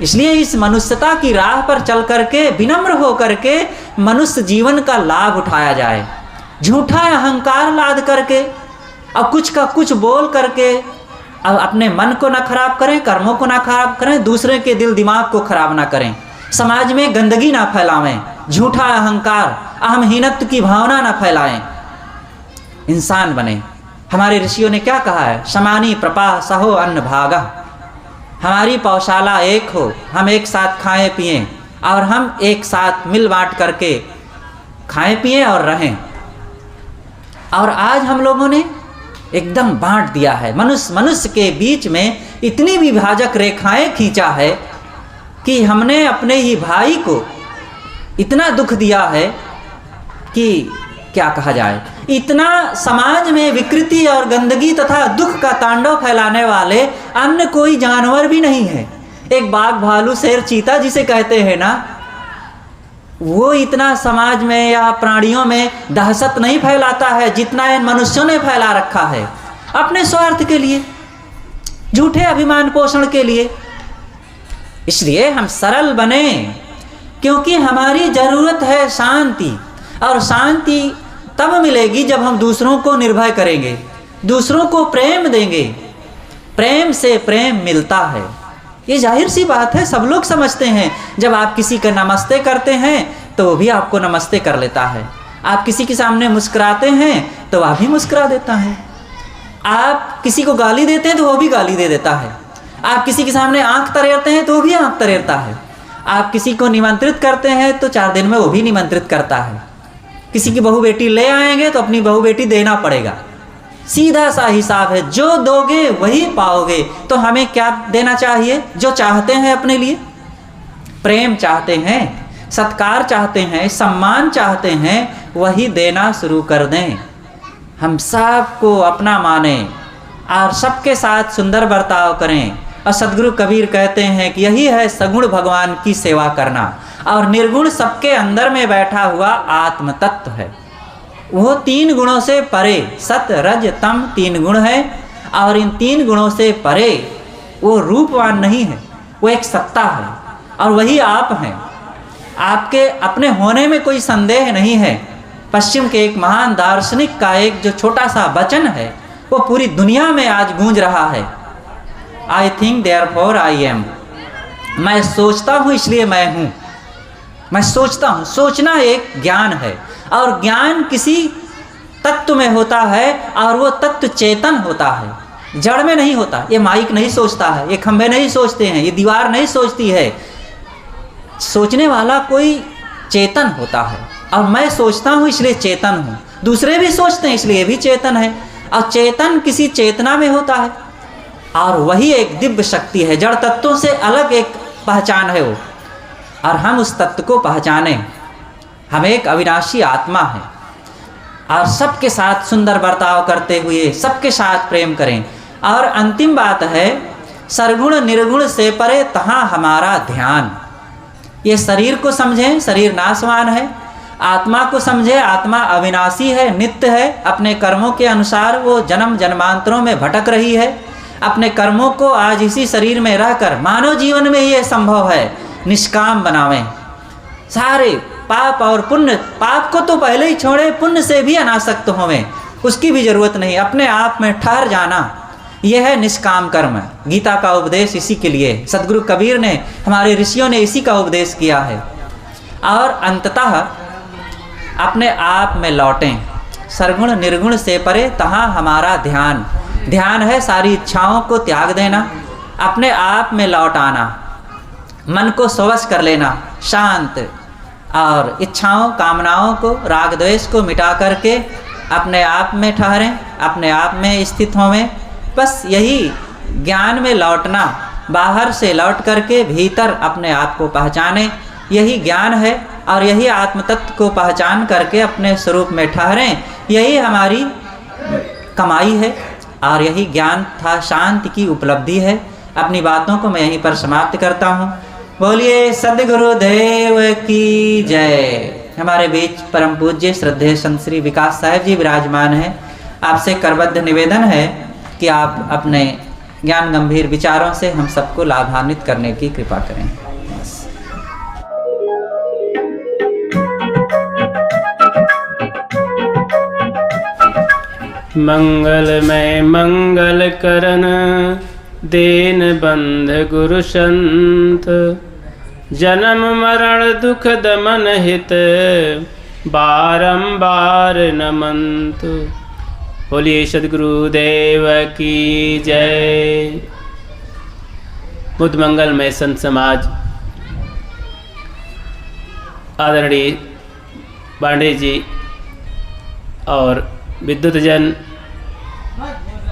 इसलिए इस मनुष्यता की राह पर चल करके विनम्र हो करके मनुष्य जीवन का लाभ उठाया जाए। झूठा अहंकार लाद करके और कुछ का कुछ बोल करके अब अपने मन को ना खराब करें, कर्मों को ना खराब करें, दूसरे के दिल दिमाग को खराब ना करें, समाज में गंदगी ना फैलावें, झूठा अहंकार, अहमहीनत्व की भावना ना फैलाएं, इंसान बने। हमारे ऋषियों ने क्या कहा है? समानी प्रपाह सहो अन्न भागा। हमारी पौशाला एक हो, हम एक साथ खाएं पिएं और हम एक साथ मिल बांट करके खाएं पिएं और रहें। और आज हम लोगों ने एकदम बांट दिया है। मनुष्य के बीच में इतनी विभाजक रेखाएं खींचा है कि हमने अपने ही भाई को इतना दुख दिया है कि क्या कहा जाए। इतना समाज में विकृति और गंदगी तथा दुख का तांडव फैलाने वाले अन्य कोई जानवर भी नहीं है। एक बाघ, भालू, शेर, चीता जिसे कहते हैं ना, वो इतना समाज में या प्राणियों में दहशत नहीं फैलाता है जितना इन मनुष्यों ने फैला रखा है, अपने स्वार्थ के लिए, झूठे अभिमान पोषण के लिए। इसलिए हम सरल बने, क्योंकि हमारी जरूरत है शांति, और शांति तब मिलेगी जब हम दूसरों को निर्भय करेंगे, दूसरों को प्रेम देंगे। प्रेम से प्रेम मिलता है, ये जाहिर सी बात है, सब लोग समझते हैं। जब आप किसी का नमस्ते करते हैं तो वो भी आपको नमस्ते कर लेता है। आप किसी के सामने मुस्कुराते हैं तो वह भी मुस्कुरा देता है। आप किसी को गाली देते हैं तो वो भी गाली दे देता है। आप किसी के सामने आंख तरेरते हैं तो वो भी आंख तरेरता है। आप किसी को निमंत्रित करते हैं तो 4 दिन में वो भी निमंत्रित करता है। किसी की बहू बेटी ले आएंगे तो अपनी बहू बेटी देना पड़ेगा, सीधा सा हिसाब है, जो दोगे वही पाओगे। तो हमें क्या देना चाहिए? जो चाहते हैं अपने लिए, प्रेम चाहते हैं, सत्कार चाहते हैं, सम्मान चाहते हैं, वही देना शुरू कर दें। हम सबको अपना माने और सबके साथ सुंदर बर्ताव करें। और सदगुरु कबीर कहते हैं कि यही है सगुण भगवान की सेवा करना, और निर्गुण सबके अंदर में बैठा हुआ आत्म तत्व है। वो 3 गुणों से परे, सत रज तम 3 गुण है, और इन 3 गुणों से परे वो रूपवान नहीं है, वो एक सत्ता है, और वही आप हैं। आपके अपने होने में कोई संदेह नहीं है। पश्चिम के एक महान दार्शनिक का एक जो छोटा सा वचन है वो पूरी दुनिया में आज गूंज रहा है, I think therefore I am. मैं सोचता हूँ इसलिए मैं हूँ। मैं सोचता हूँ, सोचना एक ज्ञान है, और ज्ञान किसी तत्व में होता है, और वो तत्व चेतन होता है, जड़ में नहीं होता। ये माइक नहीं सोचता है, ये खंभे नहीं सोचते हैं, ये दीवार नहीं सोचती है। सोचने वाला कोई चेतन होता है, और मैं सोचता हूँ इसलिए चेतन हूँ। दूसरे भी सोचते हैं इसलिए भी चेतन है, और चेतन किसी चेतना में होता है, और वही एक दिव्य शक्ति है। जड़ तत्वों से अलग एक पहचान है वो, और हम उस तत्व को पहचानें। हम एक अविनाशी आत्मा है, और सबके साथ सुंदर बर्ताव करते हुए सबके साथ प्रेम करें। और अंतिम बात है, सरगुण निर्गुण से परे तहाँ हमारा ध्यान। ये शरीर को समझें, शरीर नाशवान है। आत्मा को समझे, आत्मा अविनाशी है, नित्य है। अपने कर्मों के अनुसार वो जन्म जन्मांतरों में भटक रही है। अपने कर्मों को आज इसी शरीर में रहकर, मानव जीवन में ये संभव है, निष्काम बनावें। सारे पाप और पुण्य, पाप को तो पहले ही छोड़े, पुण्य से भी अनासक्त होवें, उसकी भी जरूरत नहीं। अपने आप में ठहर जाना, यह है निष्काम कर्म। गीता का उपदेश इसी के लिए, सदगुरु कबीर ने, हमारे ऋषियों ने इसी का उपदेश किया है। और अंततः अपने आप में लौटें, सरगुण निर्गुण से परे तहाँ हमारा ध्यान। ध्यान है सारी इच्छाओं को त्याग देना, अपने आप में लौट आना, मन को स्वश कर लेना, शांत, और इच्छाओं कामनाओं को, राग द्वेष को मिटा करके अपने आप में ठहरें, अपने आप में स्थित होवें। बस यही ज्ञान में लौटना, बाहर से लौट करके भीतर अपने आप को पहचानें, यही ज्ञान है। और यही आत्म तत्व को पहचान करके अपने स्वरूप में ठहरें, यही हमारी कमाई है और यही ज्ञान था शांति की उपलब्धि है। अपनी बातों को मैं यहीं पर समाप्त करता हूँ। बोलिए सद्गुरुदेव की जय। हमारे बीच परम पूज्य श्रद्धेय संत श्री विकास साहेब जी विराजमान हैं। आपसे करबद्ध निवेदन है कि आप अपने ज्ञान गंभीर विचारों से हम सबको लाभान्वित करने की कृपा करें। मंगलमय मंगल करन देन बंध गुरु संत, जन्म मरण दुख दमन हित बारंबार नमंतु। बोलिए सद्गुरुदेव की जय। बुद्ध मंगलमय संत समाज, आदरणीय पांडे जी और विद्युत जन,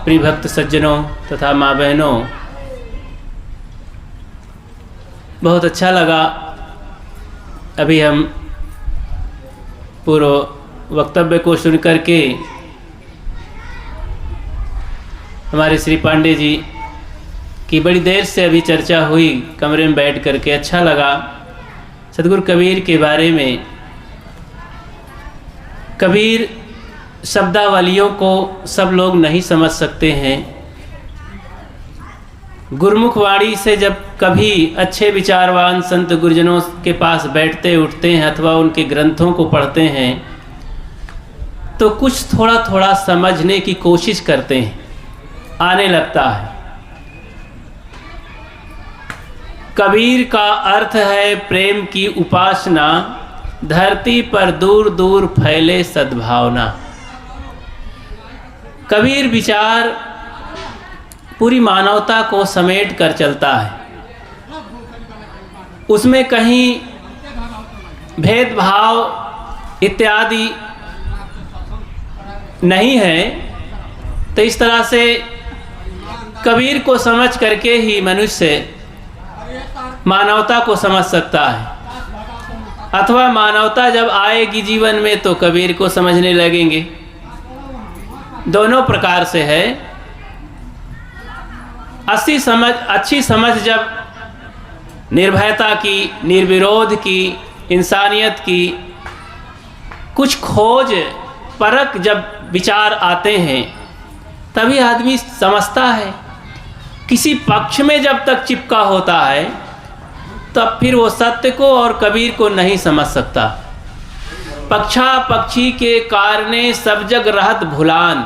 प्रिय भक्त सज्जनों तथा माँ बहनों, बहुत अच्छा लगा। अभी हम पूर्व वक्तव्य को सुन करके हमारे श्री पांडे जी की बड़ी देर से अभी चर्चा हुई, कमरे में बैठ करके अच्छा लगा। सद्गुरु कबीर के बारे में, कबीर शब्दावलियों को सब लोग नहीं समझ सकते हैं। गुरमुख वाणी से जब कभी अच्छे विचारवान संत गुरुजनों के पास बैठते उठते हैं अथवा उनके ग्रंथों को पढ़ते हैं तो कुछ थोड़ा थोड़ा समझने की कोशिश करते हैं, आने लगता है। कबीर का अर्थ है प्रेम की उपासना, धरती पर दूर दूर फैले सद्भावना। कबीर विचार पूरी मानवता को समेट कर चलता है, उसमें कहीं भेदभाव इत्यादि नहीं है। तो इस तरह से कबीर को समझ करके ही मनुष्य मानवता को समझ सकता है, अथवा मानवता जब आएगी जीवन में तो कबीर को समझने लगेंगे। दोनों प्रकार से है। अच्छी समझ जब निर्भयता की, निर्विरोध की, इंसानियत की, कुछ खोज परख जब विचार आते हैं तभी आदमी समझता है। किसी पक्ष में जब तक चिपका होता है तब फिर वो सत्य को और कबीर को नहीं समझ सकता। पक्षा पक्षी के कारणे सब जग रहत भुलान,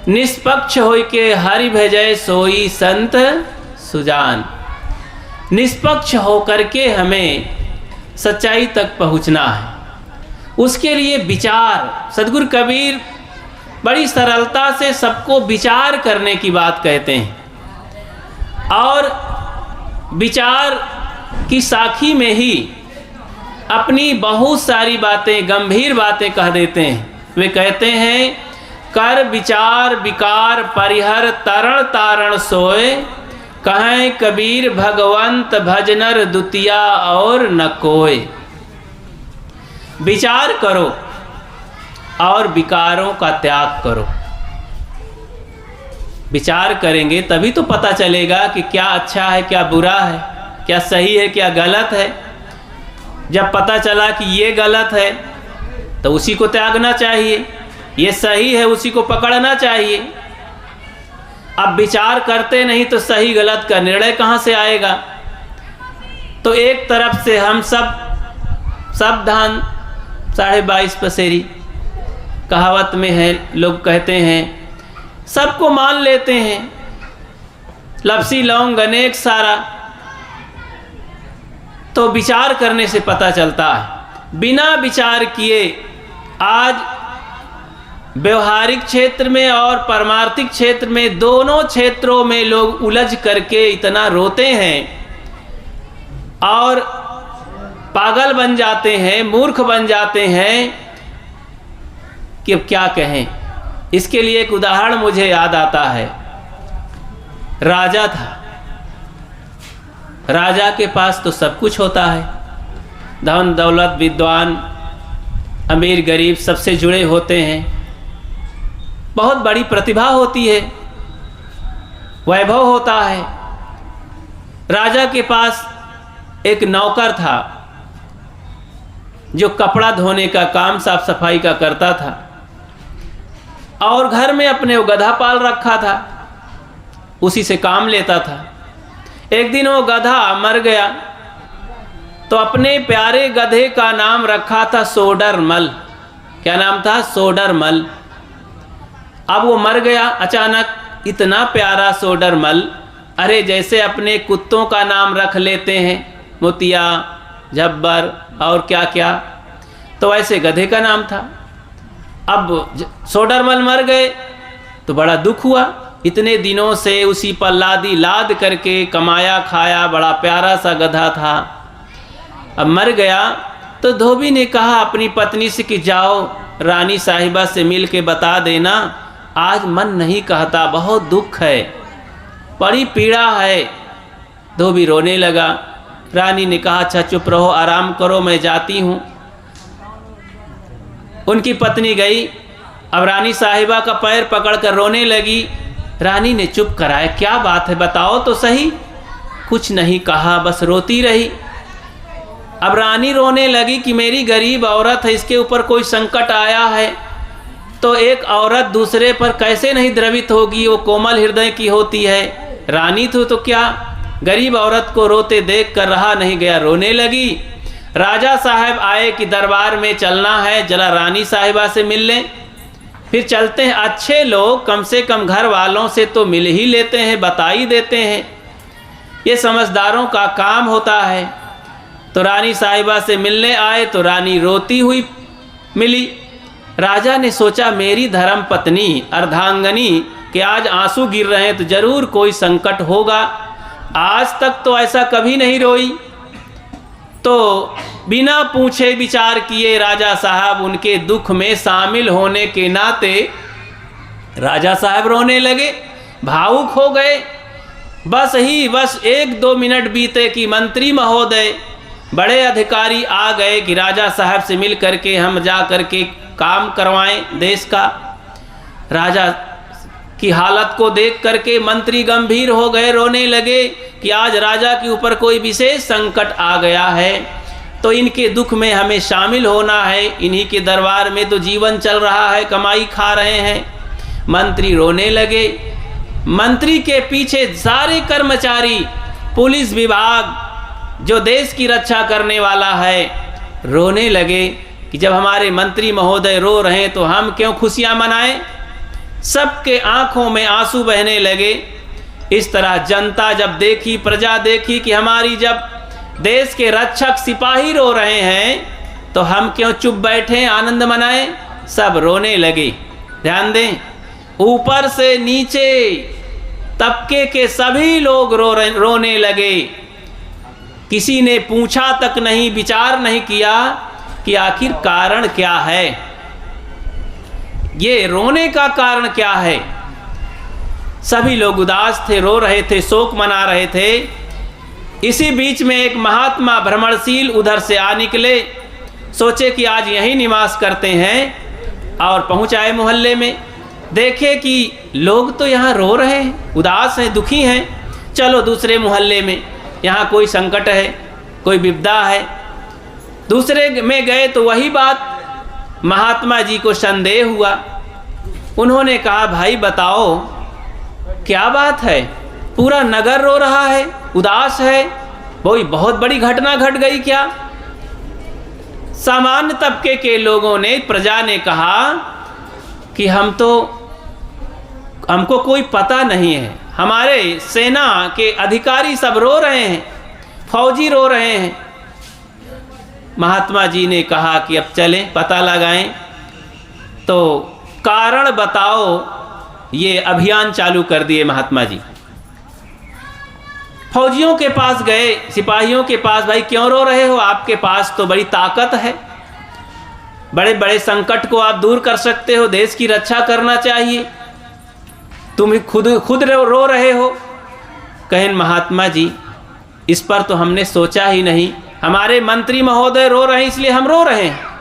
निष्पक्ष होय के हरि भजय सोई संत सुजान। निष्पक्ष होकर के हमें सच्चाई तक पहुंचना है। उसके लिए विचार, सद्गुरु कबीर बड़ी सरलता से सबको विचार करने की बात कहते हैं और विचार की साखी में ही अपनी बहुत सारी बातें, गंभीर बातें कह देते हैं। वे कहते हैं, कर विचार विकार परिहर तरण तारण सोए, कहें कबीर भगवंत भजनर दुतिया और न कोय। विचार करो और विकारों का त्याग करो। विचार करेंगे तभी तो पता चलेगा कि क्या अच्छा है, क्या बुरा है, क्या सही है, क्या गलत है। जब पता चला कि ये गलत है तो उसी को त्यागना चाहिए, ये सही है उसी को पकड़ना चाहिए। अब विचार करते नहीं तो सही गलत का निर्णय कहाँ से आएगा। तो एक तरफ से हम सब सावधान, 22.5 पसेरी कहावत में है, लोग कहते हैं, सबको मान लेते हैं लपसी लौंग अनेक सारा। तो विचार करने से पता चलता है, बिना विचार किए आज व्यवहारिक क्षेत्र में और पारमार्थिक क्षेत्र में, दोनों क्षेत्रों में लोग उलझ करके इतना रोते हैं और पागल बन जाते हैं, मूर्ख बन जाते हैं कि अब क्या कहें। इसके लिए एक उदाहरण मुझे याद आता है। राजा था, राजा के पास तो सब कुछ होता है, धन दौलत, विद्वान, अमीर गरीब सबसे जुड़े होते हैं, बहुत बड़ी प्रतिभा होती है, वैभव होता है। राजा के पास एक नौकर था जो कपड़ा धोने का काम, साफ सफाई का करता था, और घर में अपने वो गधा पाल रखा था, उसी से काम लेता था। एक दिन वो गधा मर गया तो अपने प्यारे गधे का नाम रखा था सोडरमल। क्या नाम था? सोडरमल। अब वो मर गया अचानक, इतना प्यारा सोडरमल। अरे जैसे अपने कुत्तों का नाम रख लेते हैं, मोतिया, झब्बर और क्या क्या, तो ऐसे गधे का नाम था। अब सोडरमल मर गए तो बड़ा दुख हुआ। इतने दिनों से उसी पर लादी लाद करके कमाया खाया, बड़ा प्यारा सा गधा था, अब मर गया। तो धोबी ने कहा अपनी पत्नी से कि जाओ रानी साहिबा से मिल के बता देना, आज मन नहीं कहता, बहुत दुख है, बड़ी पीड़ा है। धोबी रोने लगा। रानी ने कहा अच्छा चुप रहो, आराम करो, मैं जाती हूँ। उनकी पत्नी गई। अब रानी साहिबा का पैर पकड़कर रोने लगी। रानी ने चुप कराया, क्या बात है बताओ तो सही। कुछ नहीं कहा, बस रोती रही। अब रानी रोने लगी कि मेरी गरीब औरत है, इसके ऊपर कोई संकट आया है तो एक औरत दूसरे पर कैसे नहीं द्रवित होगी, वो कोमल हृदय की होती है। रानी थी तो क्या, गरीब औरत को रोते देख कर रहा नहीं गया, रोने लगी। राजा साहब आए कि दरबार में चलना है, जरा रानी साहिबा से मिल लें। फिर चलते हैं। अच्छे लोग कम से कम घर वालों से तो मिल ही लेते हैं, बता ही देते हैं, ये समझदारों का काम होता है। तो रानी साहिबा से मिलने आए तो रानी रोती हुई मिली। राजा ने सोचा मेरी धर्म पत्नी अर्धांगनी के आज आंसू गिर रहे हैं तो जरूर कोई संकट होगा, आज तक तो ऐसा कभी नहीं रोई। तो बिना पूछे विचार किए राजा साहब उनके दुख में शामिल होने के नाते राजा साहब रोने लगे, भावुक हो गए। बस 1-2 मिनट बीते कि मंत्री महोदय, बड़े अधिकारी आ गए कि राजा साहब से मिल करके हम जा करके काम करवाएं देश का। राजा की हालत को देख करके मंत्री गंभीर हो गए, रोने लगे कि आज राजा के ऊपर कोई विशेष संकट आ गया है, तो इनके दुख में हमें शामिल होना है। इन्हीं के दरबार में तो जीवन चल रहा है, कमाई खा रहे हैं। मंत्री रोने लगे। मंत्री के पीछे सारे कर्मचारी, पुलिस विभाग जो देश की रक्षा करने वाला है, रोने लगे कि जब हमारे मंत्री महोदय रो रहे हैं तो हम क्यों खुशियां मनाएं। सबके आंखों में आंसू बहने लगे। इस तरह जनता जब देखी, प्रजा देखी कि हमारी जब देश के रक्षक सिपाही रो रहे हैं तो हम क्यों चुप बैठे, आनंद मनाएं, सब रोने लगे। ध्यान दें, ऊपर से नीचे तबके के सभी लोग रोने लगे। किसी ने पूछा तक नहीं, विचार नहीं किया कि आखिर कारण क्या है, ये रोने का कारण क्या है। सभी लोग उदास थे, रो रहे थे, शोक मना रहे थे। इसी बीच में एक महात्मा भ्रमणशील उधर से आ निकले, सोचे कि आज यहीं निवास करते हैं, और पहुंच आए मोहल्ले में। देखे कि लोग तो यहाँ रो रहे हैं, उदास हैं, दुखी हैं, चलो दूसरे मोहल्ले में, यहाँ कोई संकट है, कोई विपदा है। दूसरे में गए तो वही बात, महात्मा जी को संदेह हुआ। उन्होंने कहा भाई बताओ क्या बात है, पूरा नगर रो रहा है, उदास है, कोई बहुत बड़ी घटना घट गई क्या। सामान्य तबके के लोगों ने, प्रजा ने कहा कि हमको कोई पता नहीं है, हमारे सेना के अधिकारी सब रो रहे हैं, फौजी रो रहे हैं। महात्मा जी ने कहा कि अब चलें पता लगाएं, तो कारण बताओ, ये अभियान चालू कर दिए महात्मा जी। फौजियों के पास गए, सिपाहियों के पास, भाई क्यों रो रहे हो, आपके पास तो बड़ी ताकत है, बड़े बड़े संकट को आप दूर कर सकते हो, देश की रक्षा करना चाहिए, तुम खुद रो रहे हो। कहें महात्मा जी इस पर तो हमने सोचा ही नहीं, हमारे मंत्री महोदय रो रहे हैं इसलिए हम रो रहे हैं।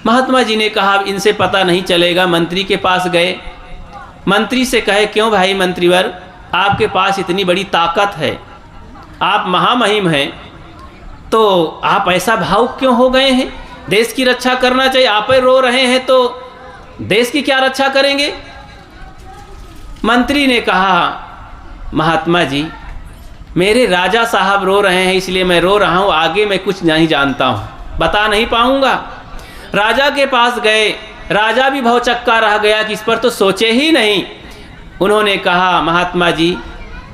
महात्मा जी ने कहा इनसे पता नहीं चलेगा। मंत्री के पास गए, मंत्री से कहे क्यों भाई मंत्रीवर, आपके पास इतनी बड़ी ताकत है, आप महामहिम हैं, तो आप ऐसा भावुक क्यों हो गए हैं, देश की रक्षा करना चाहिए, आप ही रो रहे हैं तो देश की क्या रक्षा करेंगे। मंत्री ने कहा महात्मा जी मेरे राजा साहब रो रहे हैं इसलिए मैं रो रहा हूँ, आगे मैं कुछ नहीं जानता हूँ, बता नहीं पाऊँगा। राजा के पास गए, राजा भी भौचक्का रह गया कि इस पर तो सोचे ही नहीं। उन्होंने कहा महात्मा जी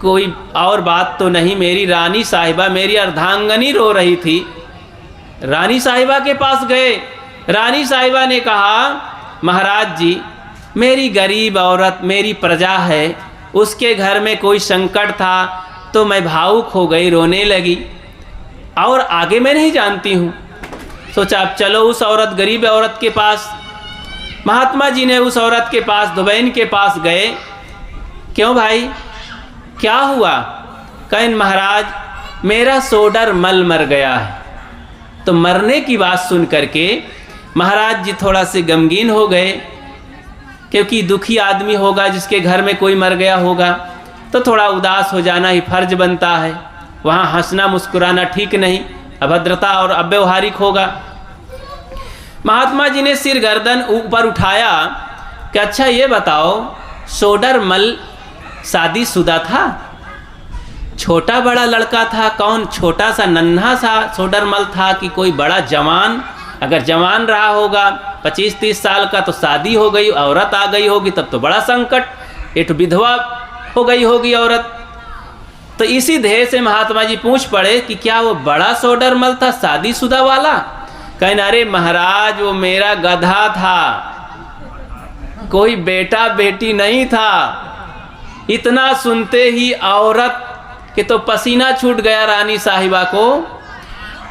कोई और बात तो नहीं, मेरी रानी साहिबा, मेरी अर्धांगनी रो रही थी। रानी साहिबा के पास गए, रानी साहिबा ने कहा महाराज जी मेरी गरीब औरत, मेरी प्रजा है, उसके घर में कोई संकट था तो मैं भावुक हो गई, रोने लगी, और आगे मैं नहीं जानती हूँ। सोचा अब चलो उस औरत, गरीब औरत के पास। महात्मा जी ने उस औरत के पास, दुबैन के पास गए, क्यों भाई क्या हुआ। कहें महाराज मेरा सोडर मल मर गया है। तो मरने की बात सुन करके महाराज जी थोड़ा से गमगीन हो गए, क्योंकि दुखी आदमी होगा जिसके घर में कोई मर गया होगा तो थोड़ा उदास हो जाना ही फर्ज बनता है, वहाँ हंसना मुस्कुराना ठीक नहीं, अभद्रता और अव्यवहारिक होगा। महात्मा जी ने सिर गर्दन ऊपर उठाया कि अच्छा ये बताओ सोडर मल शादीशुदा था, छोटा बड़ा लड़का था, कौन छोटा सा नन्हा सा सोडर मल था कि कोई बड़ा जवान। अगर जवान रहा होगा 25-30 साल का तो शादी हो गई, औरत आ गई होगी तब तो बड़ा संकट, एक विधवा हो गई होगी औरत। तो इसी ध्येय से महात्मा जी पूछ पड़े कि क्या वो बड़ा सोडर मल था शादीशुदा वाला। कहें अरे महाराज वो मेरा गधा था, कोई बेटा बेटी नहीं था। इतना सुनते ही औरत के तो पसीना छूट गया रानी साहिबा को,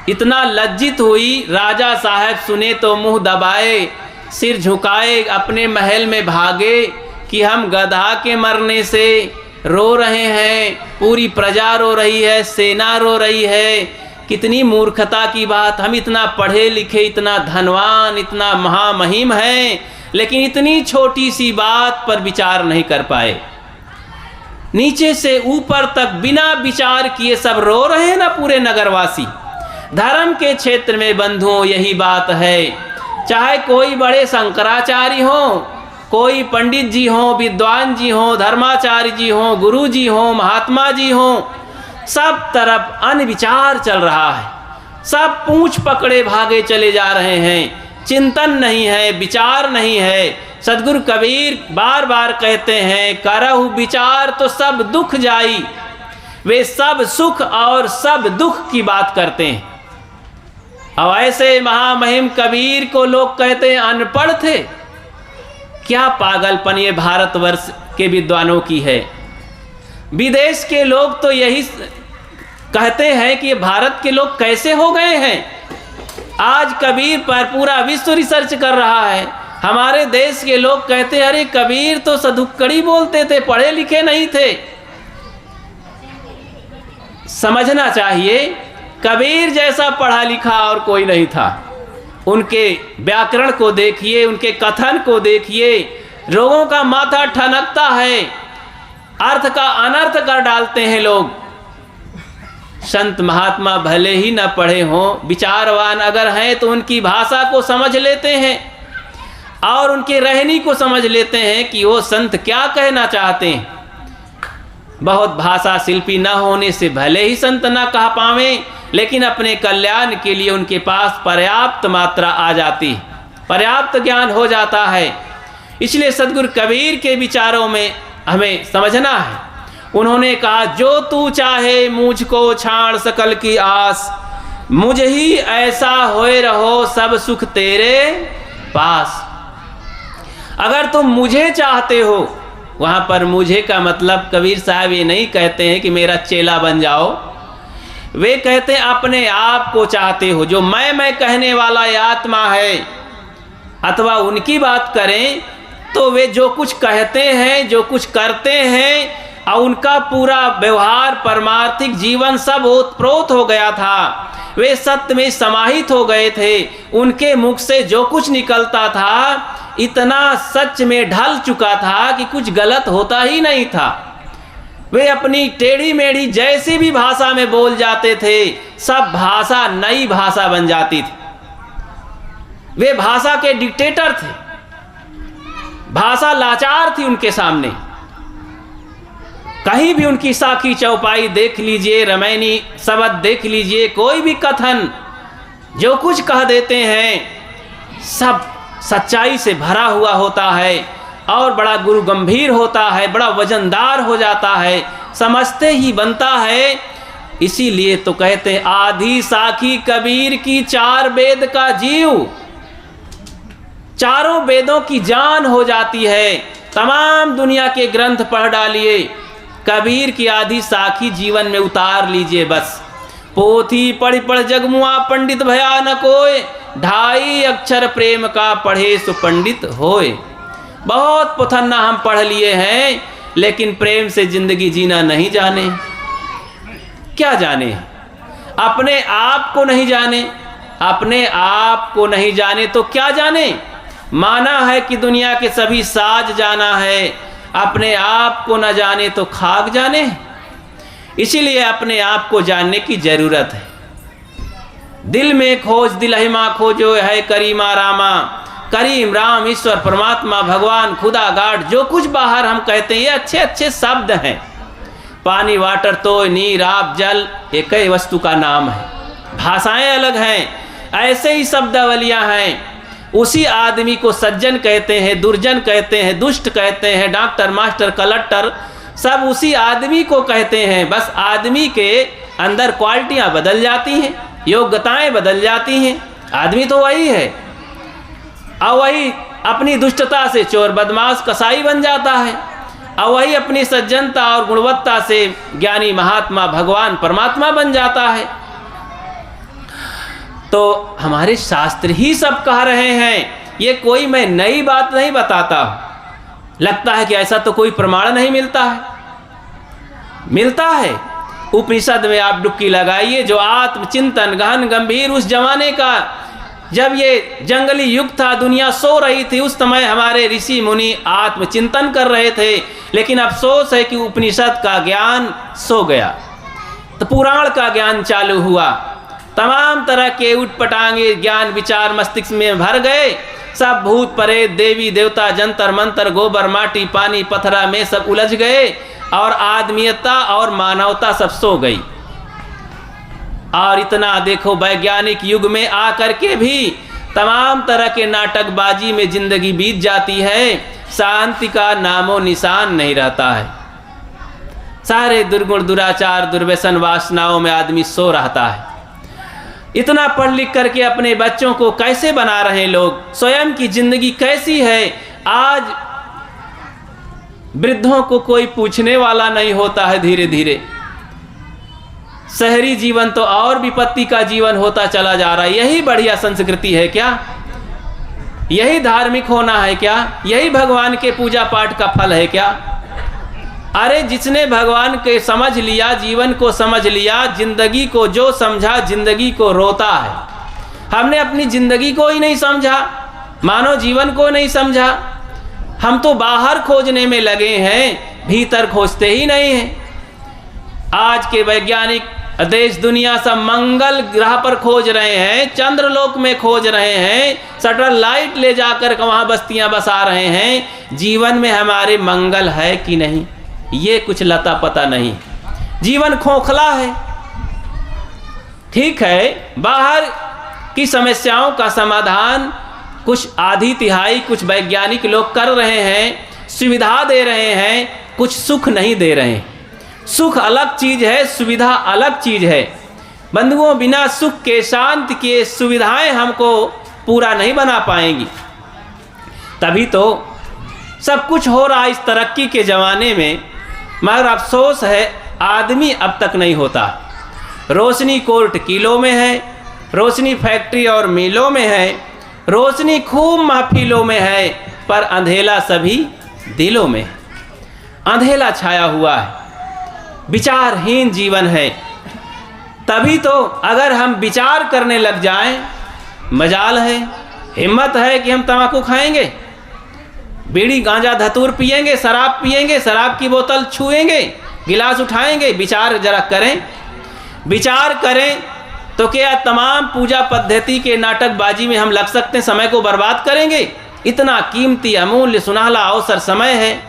इतना लज्जित हुई। राजा साहब सुने तो मुंह दबाए, सिर झुकाए, अपने महल में भागे कि हम गधा के मरने से रो रहे हैं, पूरी प्रजा रो रही है, सेना रो रही है, कितनी मूर्खता की बात। हम इतना पढ़े लिखे, इतना धनवान, इतना महामहिम हैं, लेकिन इतनी छोटी सी बात पर विचार नहीं कर पाए। नीचे से ऊपर तक बिना विचार किए सब रो रहे हैं ना पूरे नगरवासी। धर्म के क्षेत्र में बंधुओं यही बात है, चाहे कोई बड़े शंकराचार्य हो, कोई पंडित जी हो, विद्वान जी हो, धर्माचार्य जी हो, गुरु जी हो, महात्मा जी हो, सब तरफ अनविचार चल रहा है, सब पूंछ पकड़े भागे चले जा रहे हैं, चिंतन नहीं है, विचार नहीं है। सदगुरु कबीर बार बार कहते हैं करहु विचार तो सब दुख जाई। वे सब सुख और सब दुख की बात करते हैं। अब ऐसे महामहिम कबीर को लोग कहते हैं अनपढ़ थे। क्या पागलपन ये भारतवर्ष के विद्वानों की है। विदेश के लोग तो यही कहते हैं कि ये भारत के लोग कैसे हो गए हैं। आज कबीर पर पूरा विश्व रिसर्च कर रहा है। हमारे देश के लोग कहते हैं अरे कबीर तो सदुक्कड़ी बोलते थे, पढ़े लिखे नहीं थे। समझना चाहिए कबीर जैसा पढ़ा लिखा और कोई नहीं था। उनके व्याकरण को देखिए, उनके कथन को देखिए, लोगों का माथा ठनकता है, अर्थ का अनर्थ कर डालते हैं लोग। संत महात्मा भले ही न पढ़े हों, विचारवान अगर हैं तो उनकी भाषा को समझ लेते हैं और उनके रहनी को समझ लेते हैं कि वो संत क्या कहना चाहते हैं। बहुत भाषा शिल्पी न होने से भले ही संत न कह पावें, लेकिन अपने कल्याण के लिए उनके पास पर्याप्त मात्रा आ जाती है, पर्याप्त ज्ञान हो जाता है। इसलिए सदगुरु कबीर के विचारों में हमें समझना है। उन्होंने कहा, जो तू चाहे मुझको छाड़ सकल की आस, मुझ ही ऐसा होए रहो सब सुख तेरे पास। अगर तुम मुझे चाहते हो, वहाँ पर मुझे का मतलब कबीर साहब ये नहीं कहते हैं कि मेरा चेला बन जाओ, वे कहते हैं अपने आप को चाहते हो। जो मैं कहने वाला ये आत्मा है, अथवा उनकी बात करें तो वे जो कुछ कहते हैं, जो कुछ करते हैं, और उनका पूरा व्यवहार, परमार्थिक जीवन सब ओतप्रोत हो गया था। वे सत्य में समाहित हो गए थे। उनके मुख से जो कुछ निकलता था इतना सच में ढल चुका था कि कुछ गलत होता ही नहीं था। वे अपनी टेढ़ी मेढ़ी जैसी भी भाषा में बोल जाते थे, सब भाषा नई भाषा बन जाती थी। वे भाषा के डिक्टेटर थे, भाषा लाचार थी उनके सामने। कहीं भी उनकी साखी चौपाई देख लीजिए, रमैनी शब्द देख लीजिए, कोई भी कथन जो कुछ कह देते हैं सब सच्चाई से भरा हुआ होता है और बड़ा गुरु गंभीर होता है, बड़ा वजनदार हो जाता है, समझते ही बनता है। इसीलिए तो कहते हैं, आधी साखी कबीर की चार वेद का जीव, चारों वेदों की जान हो जाती है। तमाम दुनिया के ग्रंथ पढ़ डालिए, कबीर की आधी साखी जीवन में उतार लीजिए बस। पोथी पढ़ पढ़ जगमुआ पंडित भया न कोय, ढाई अक्षर प्रेम का पढ़े सो पंडित होए। बहुत पुथन्ना हम पढ़ लिए हैं, लेकिन प्रेम से जिंदगी जीना नहीं जाने। क्या जाने? अपने आप को नहीं जाने। अपने आप को नहीं जाने तो क्या जाने? माना है कि दुनिया के सभी साज जाना है, अपने आप को न जाने तो खाक जाने। इसीलिए अपने आप को जानने की जरूरत है। दिल में खोज दिलहिमा खोजो है करीमा रामा, करीम राम ईश्वर परमात्मा भगवान खुदा गाड, जो कुछ बाहर हम कहते हैं ये अच्छे अच्छे शब्द हैं। पानी, वाटर, तो, नीर, आप, जल, एक ही वस्तु का नाम है। भाषाएं अलग हैं, ऐसे ही शब्दावलियां हैं। उसी आदमी को सज्जन कहते हैं, दुर्जन कहते हैं, दुष्ट कहते हैं, डॉक्टर, मास्टर, कलेक्टर, सब उसी आदमी को कहते हैं। बस आदमी के अंदर क्वालिटियां बदल जाती हैं, योग्यताएं बदल जाती हैं। आदमी तो वही है, और वही अपनी दुष्टता से चोर, बदमाश, कसाई बन जाता है, और वही अपनी सज्जनता और गुणवत्ता से ज्ञानी, महात्मा, भगवान, परमात्मा बन जाता है। तो हमारे शास्त्र ही सब कह रहे हैं, ये कोई मैं नई बात नहीं बताता। लगता है कि ऐसा तो कोई प्रमाण नहीं मिलता है। मिलता है। उपनिषद में आप डुबकी लगाइए, जो आत्मचिंतन गहन गंभीर उस जमाने का, जब ये जंगली युग था, दुनिया सो रही थी, उस समय हमारे ऋषि मुनि आत्मचिंतन कर रहे थे। लेकिन अफसोस है कि उपनिषद का ज्ञान सो गया, तो पुराण का ज्ञान चालू हुआ। तमाम तरह के उटपटांगे ज्ञान विचार मस्तिष्क में भर गए। सब भूत प्रेत, देवी देवता, जंतर मंतर, गोबर, माटी, पानी, पत्थरा में सब उलझ गए, और आदमीयता और मानवता सब सो गई। और इतना देखो, वैज्ञानिक युग में आकर के भी तमाम तरह के नाटकबाजी में जिंदगी बीत जाती है, शांति का नामो निशान नहीं रहता है। सारे दुर्गुण, दुराचार, दुर्व्यसन, वासनाओं में आदमी सो रहता है। इतना पढ़ लिख करके अपने बच्चों को कैसे बना रहे हैं लोग? स्वयं की जिंदगी कैसी है? आज वृद्धों को कोई पूछने वाला नहीं होता है। धीरे धीरे शहरी जीवन तो और विपत्ति का जीवन होता चला जा रहा है। यही बढ़िया संस्कृति है क्या? यही धार्मिक होना है क्या? यही भगवान के पूजा पाठ का फल है क्या? अरे जिसने भगवान के समझ लिया, जीवन को समझ लिया, जिंदगी को जो समझा, जिंदगी को रोता है। हमने अपनी जिंदगी को ही नहीं समझा, मानव जीवन को नहीं समझा। हम तो बाहर खोजने में लगे हैं, भीतर खोजते ही नहीं हैं। आज के वैज्ञानिक देश दुनिया सब मंगल ग्रह पर खोज रहे हैं, चंद्रलोक में खोज रहे हैं, सैटेलाइट ले जाकर वहां बस्तियां बसा रहे हैं। जीवन में हमारे मंगल है कि नहीं, ये कुछ लता पता नहीं। जीवन खोखला है। ठीक है, बाहर की समस्याओं का समाधान कुछ आधी तिहाई कुछ वैज्ञानिक लोग कर रहे हैं, सुविधा दे रहे हैं, कुछ सुख नहीं दे रहे हैं। सुख अलग चीज़ है, सुविधा अलग चीज़ है। बंधुओं, बिना सुख के, शांति के सुविधाएं हमको पूरा नहीं बना पाएंगी। तभी तो सब कुछ हो रहा इस तरक्की के ज़माने में, मगर अफसोस है आदमी अब तक नहीं होता। रोशनी कोर्ट किलों में है, रोशनी फैक्ट्री और मिलों में है, रोशनी खूब महफिलों में है, पर अंधेला सभी दिलों में है। अंधेला छाया हुआ है, विचारहीन जीवन है। तभी तो अगर हम विचार करने लग जाएं, मजाल है, हिम्मत है कि हम तंबाकू खाएंगे, बीड़ी गांजा धतूर पिएंगे, शराब पिएंगे, शराब की बोतल छुएंगे, गिलास उठाएंगे। विचार जरा करें, विचार करें तो क्या तमाम पूजा पद्धति के नाटकबाजी में हम लग सकते हैं, समय को बर्बाद करेंगे? इतना कीमती, अमूल्य, सुनहला अवसर समय है,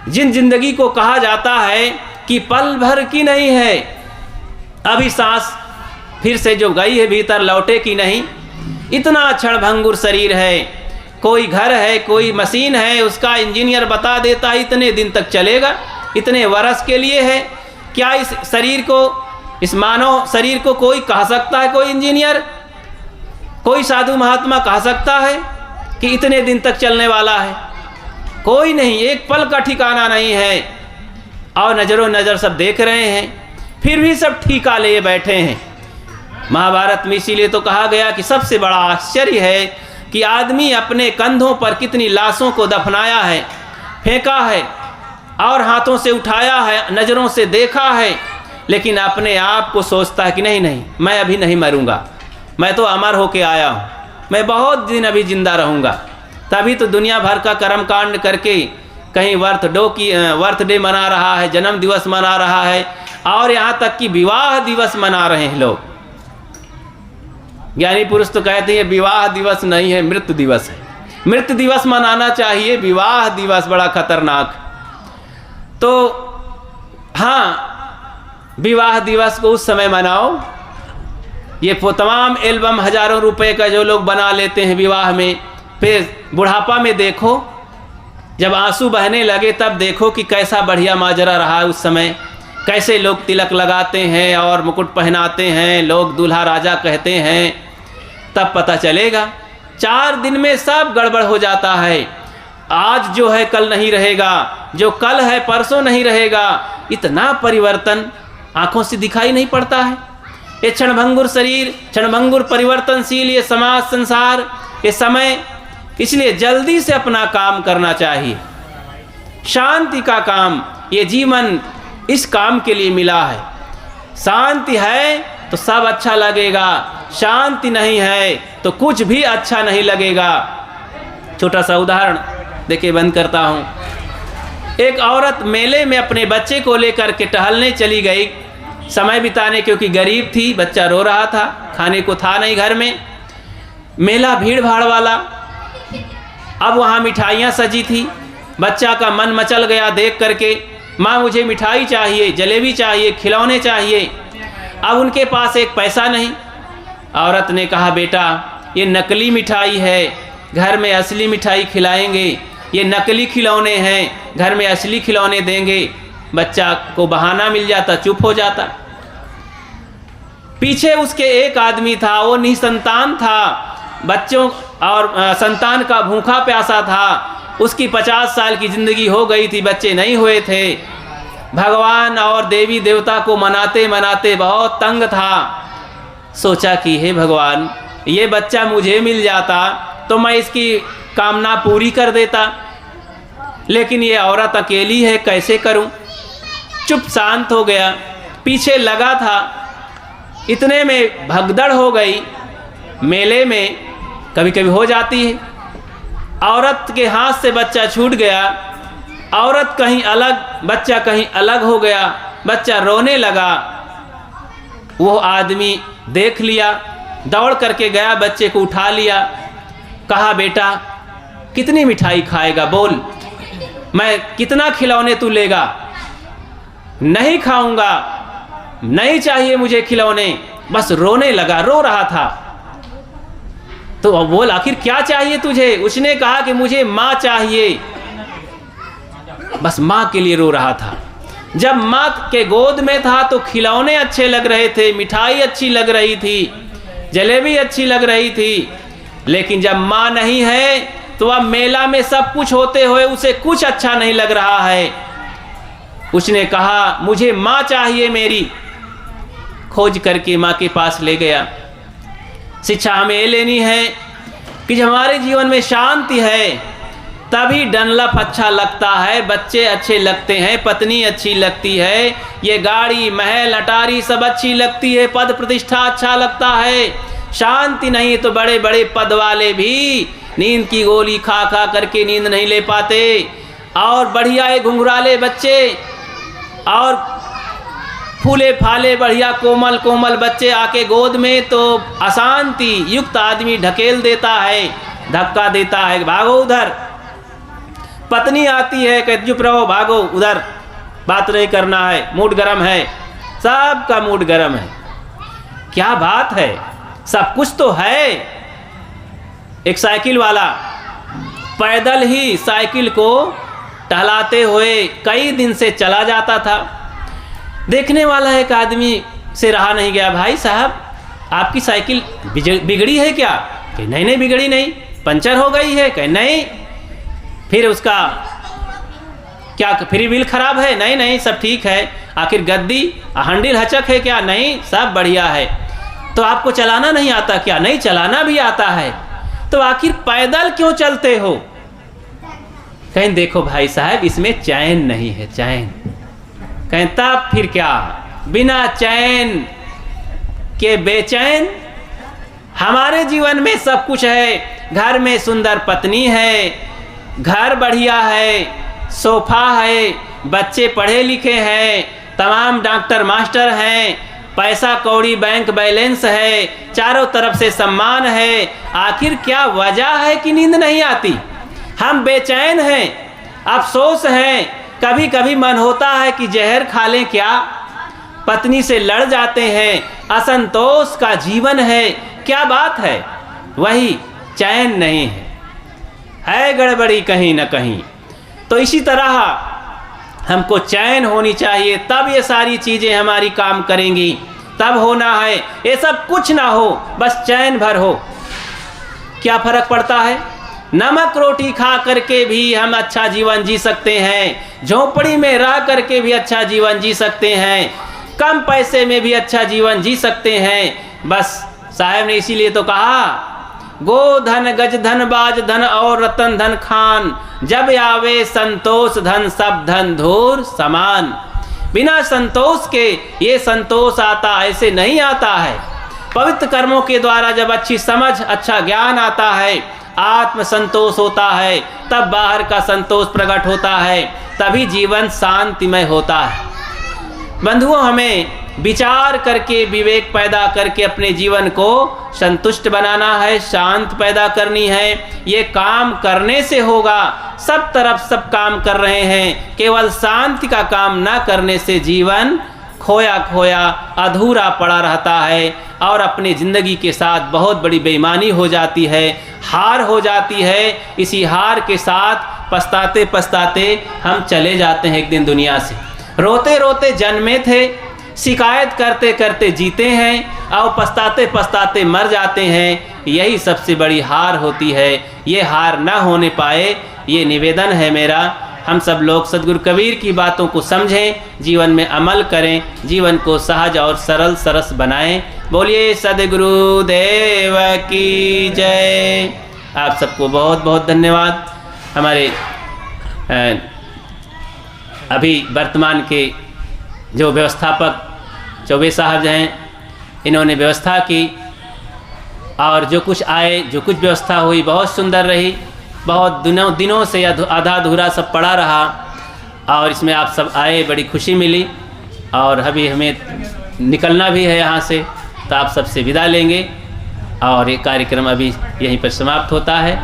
जिन जिंदगी को कहा जाता है कि पल भर की नहीं है, अभी सांस फिर से जो गई है भीतर लौटे की नहीं। इतना क्षणभंगुर शरीर है, कोई घर है, कोई मशीन है, उसका इंजीनियर बता देता है इतने दिन तक चलेगा, इतने वर्ष के लिए है। क्या इस शरीर को, इस मानव शरीर को कोई कह सकता है, कोई इंजीनियर, कोई साधु महात्मा कह सकता है कि इतने दिन तक चलने वाला है? कोई नहीं, एक पल का ठिकाना नहीं है। और नज़रों नज़र सब देख रहे हैं, फिर भी सब ठीका लिए बैठे हैं। महाभारत में इसीलिए तो कहा गया कि सबसे बड़ा आश्चर्य है कि आदमी अपने कंधों पर कितनी लाशों को दफनाया है, फेंका है और हाथों से उठाया है, नज़रों से देखा है, लेकिन अपने आप को सोचता है कि नहीं नहीं, मैं अभी नहीं मरूंगा, मैं तो अमर होके आया हूँ, मैं बहुत दिन अभी जिंदा रहूँगा। तभी तो दुनिया भर का कर्मकांड करके कहीं बर्थडे मना रहा है, जन्म दिवस मना रहा है, और यहाँ तक कि विवाह दिवस मना रहे हैं लोग। ज्ञानी पुरुष तो कहते हैं विवाह दिवस नहीं है, मृत्यु दिवस है। मृत्यु दिवस मनाना चाहिए, विवाह दिवस बड़ा खतरनाक। तो हाँ, विवाह दिवस को उस समय मनाओ। ये तमाम एल्बम हजारों रुपए का जो लोग बना लेते हैं विवाह में, फिर बुढ़ापा में देखो, जब आंसू बहने लगे तब देखो कि कैसा बढ़िया माजरा रहा है उस समय। कैसे लोग तिलक लगाते हैं और मुकुट पहनाते हैं, लोग दूल्हा राजा कहते हैं, तब पता चलेगा। 4 दिन में सब गड़बड़ हो जाता है। आज जो है कल नहीं रहेगा, जो कल है परसों नहीं रहेगा। इतना परिवर्तन आंखों से दिखाई नहीं पड़ता है। ये क्षणभंगुर शरीर, क्षणभंगुर परिवर्तनशील ये समाज, संसार, ये समय, इसलिए जल्दी से अपना काम करना चाहिए। शांति का काम, ये जीवन इस काम के लिए मिला है। शांति है तो सब अच्छा लगेगा, शांति नहीं है तो कुछ भी अच्छा नहीं लगेगा। छोटा सा उदाहरण देके बंद करता हूँ। एक औरत मेले में अपने बच्चे को लेकर के टहलने चली गई, समय बिताने, क्योंकि गरीब थी, बच्चा रो रहा था, खाने को था नहीं घर में। मेला भीड़ भाड़ वाला, अब वहाँ मिठाइयाँ सजी थी। बच्चा का मन मचल गया देख करके, माँ मुझे मिठाई चाहिए, जलेबी चाहिए, खिलौने चाहिए। अब उनके पास एक पैसा नहीं। औरत ने कहा, बेटा ये नकली मिठाई है, घर में असली मिठाई खिलाएंगे। ये नकली खिलौने हैं, घर में असली खिलौने देंगे। बच्चा को बहाना मिल जाता, चुप हो जाता। पीछे उसके एक आदमी था, वो निसंतान था, बच्चों और संतान का भूखा प्यासा था। उसकी 50 साल की ज़िंदगी हो गई थी, बच्चे नहीं हुए थे। भगवान और देवी देवता को मनाते मनाते बहुत तंग था। सोचा कि हे भगवान, ये बच्चा मुझे मिल जाता तो मैं इसकी कामना पूरी कर देता, लेकिन ये औरत अकेली है, कैसे करूं? चुप शांत हो गया। पीछे लगा था, इतने में भगदड़ हो गई। मेले में कभी कभी हो जाती है। औरत के हाथ से बच्चा छूट गया, औरत कहीं अलग, बच्चा कहीं अलग हो गया। बच्चा रोने लगा। वो आदमी देख लिया, दौड़ करके गया, बच्चे को उठा लिया। कहा, बेटा कितनी मिठाई खाएगा, बोल, मैं कितना खिलौने तू लेगा? नहीं खाऊंगा, नहीं चाहिए मुझे खिलौने। बस रोने लगा, रो रहा था। तो बोल, आखिर क्या चाहिए तुझे? उसने कहा कि मुझे माँ चाहिए। बस माँ के लिए रो रहा था। जब माँ के गोद में था तो खिलौने अच्छे लग रहे थे, मिठाई अच्छी लग रही थी, जलेबी अच्छी लग रही थी, लेकिन जब माँ नहीं है तो अब मेला में सब कुछ होते हुए उसे कुछ अच्छा नहीं लग रहा है। उसने कहा मुझे माँ चाहिए मेरी। खोज करके माँ के पास ले गया। शिक्षा हमें ये लेनी है कि जब हमारे जीवन में शांति है तभी डनलप अच्छा लगता है, बच्चे अच्छे लगते हैं, पत्नी अच्छी लगती है, ये गाड़ी महल अटारी सब अच्छी लगती है, पद प्रतिष्ठा अच्छा लगता है। शांति नहीं तो बड़े बड़े पद वाले भी नींद की गोली खा खा करके नींद नहीं ले पाते। और बढ़िया ये घुंघराले बच्चे और फूले फाले बढ़िया कोमल कोमल बच्चे आके गोद में तो अशांति युक्त आदमी ढकेल देता है, धक्का देता है, भागो उधर। पत्नी आती है, कहती चुप रहो, भागो उधर, बात नहीं करना है, मूड गर्म है, सबका मूड गर्म है। क्या बात है, सब कुछ तो है। एक साइकिल वाला पैदल ही साइकिल को टहलाते हुए कई दिन से चला जाता था। देखने वाला एक आदमी से रहा नहीं गया, भाई साहब आपकी साइकिल बिगड़ी है क्या? कि नहीं नहीं बिगड़ी नहीं, पंचर हो गई है। कि नहीं। फिर उसका क्या फ्री व्हील खराब है? नहीं नहीं सब ठीक है। आखिर गद्दी हैंडल हचक है क्या? नहीं सब बढ़िया है। तो आपको चलाना नहीं आता क्या? नहीं चलाना भी आता है। तो आखिर पैदल क्यों चलते हो? कहें देखो भाई साहब इसमें चैन नहीं है, चैन। कहें तब फिर क्या? बिना चैन के बेचैन। हमारे जीवन में सब कुछ है, घर में सुंदर पत्नी है, घर बढ़िया है, सोफा है, बच्चे पढ़े लिखे हैं, तमाम डॉक्टर मास्टर हैं, पैसा कौड़ी बैंक बैलेंस है, चारों तरफ से सम्मान है। आखिर क्या वजह है कि नींद नहीं आती? हम बेचैन हैं, अफसोस हैं, कभी कभी मन होता है कि जहर खा लें क्या? पत्नी से लड़ जाते हैं, असंतोष का जीवन है। क्या बात है? वही चैन नहीं है गड़बड़ी कहीं ना कहीं। तो इसी तरह हमको चैन होनी चाहिए, तब ये सारी चीज़ें हमारी काम करेंगी। तब होना है, ये सब कुछ ना हो, बस चैन भर हो। क्या फर्क पड़ता है? नमक रोटी खा करके भी हम अच्छा जीवन जी सकते हैं, झोपड़ी में रह करके भी अच्छा जीवन जी सकते हैं, कम पैसे में भी अच्छा जीवन जी सकते हैं। बस साहब ने इसीलिए तो कहा गो धन गज धन बाज धन और रतन धन खान, जब आवे संतोष धन सब धन धूर समान। बिना संतोष के ये संतोष आता ऐसे नहीं आता है। पवित्र कर्मों के द्वारा जब अच्छी समझ अच्छा ज्ञान आता है, आत्म संतोष होता है, तब बाहर का संतोष प्रकट होता है, तभी जीवन शांतिमय होता है। बंधुओं हमें विचार करके विवेक पैदा करके अपने जीवन को संतुष्ट बनाना है, शांत पैदा करनी है। ये काम करने से होगा। सब तरफ सब काम कर रहे हैं, केवल शांति का काम ना करने से जीवन खोया खोया अधूरा पड़ा रहता है और अपनी ज़िंदगी के साथ बहुत बड़ी बेईमानी हो जाती है, हार हो जाती है। इसी हार के साथ पछताते पछताते हम चले जाते हैं एक दिन दुनिया से। रोते रोते जन्मे थे, शिकायत करते करते जीते हैं और पछताते पछताते मर जाते हैं। यही सबसे बड़ी हार होती है। ये हार ना होने पाए, ये निवेदन है मेरा। हम सब लोग सद्गुरु कबीर की बातों को समझें, जीवन में अमल करें, जीवन को सहज और सरल सरस बनाएं। बोलिए सद्गुरु देव की जय। आप सबको बहुत बहुत धन्यवाद। हमारे अभी वर्तमान के जो व्यवस्थापक चौबे साहब हैं, इन्होंने व्यवस्था की और जो कुछ आए, जो कुछ व्यवस्था हुई बहुत सुंदर रही। बहुत दिनों से आधा अधूरा सब पड़ा रहा और इसमें आप सब आए, बड़ी खुशी मिली। और अभी हमें निकलना भी है यहाँ से, तो आप सबसे विदा लेंगे और ये कार्यक्रम अभी यहीं पर समाप्त होता है।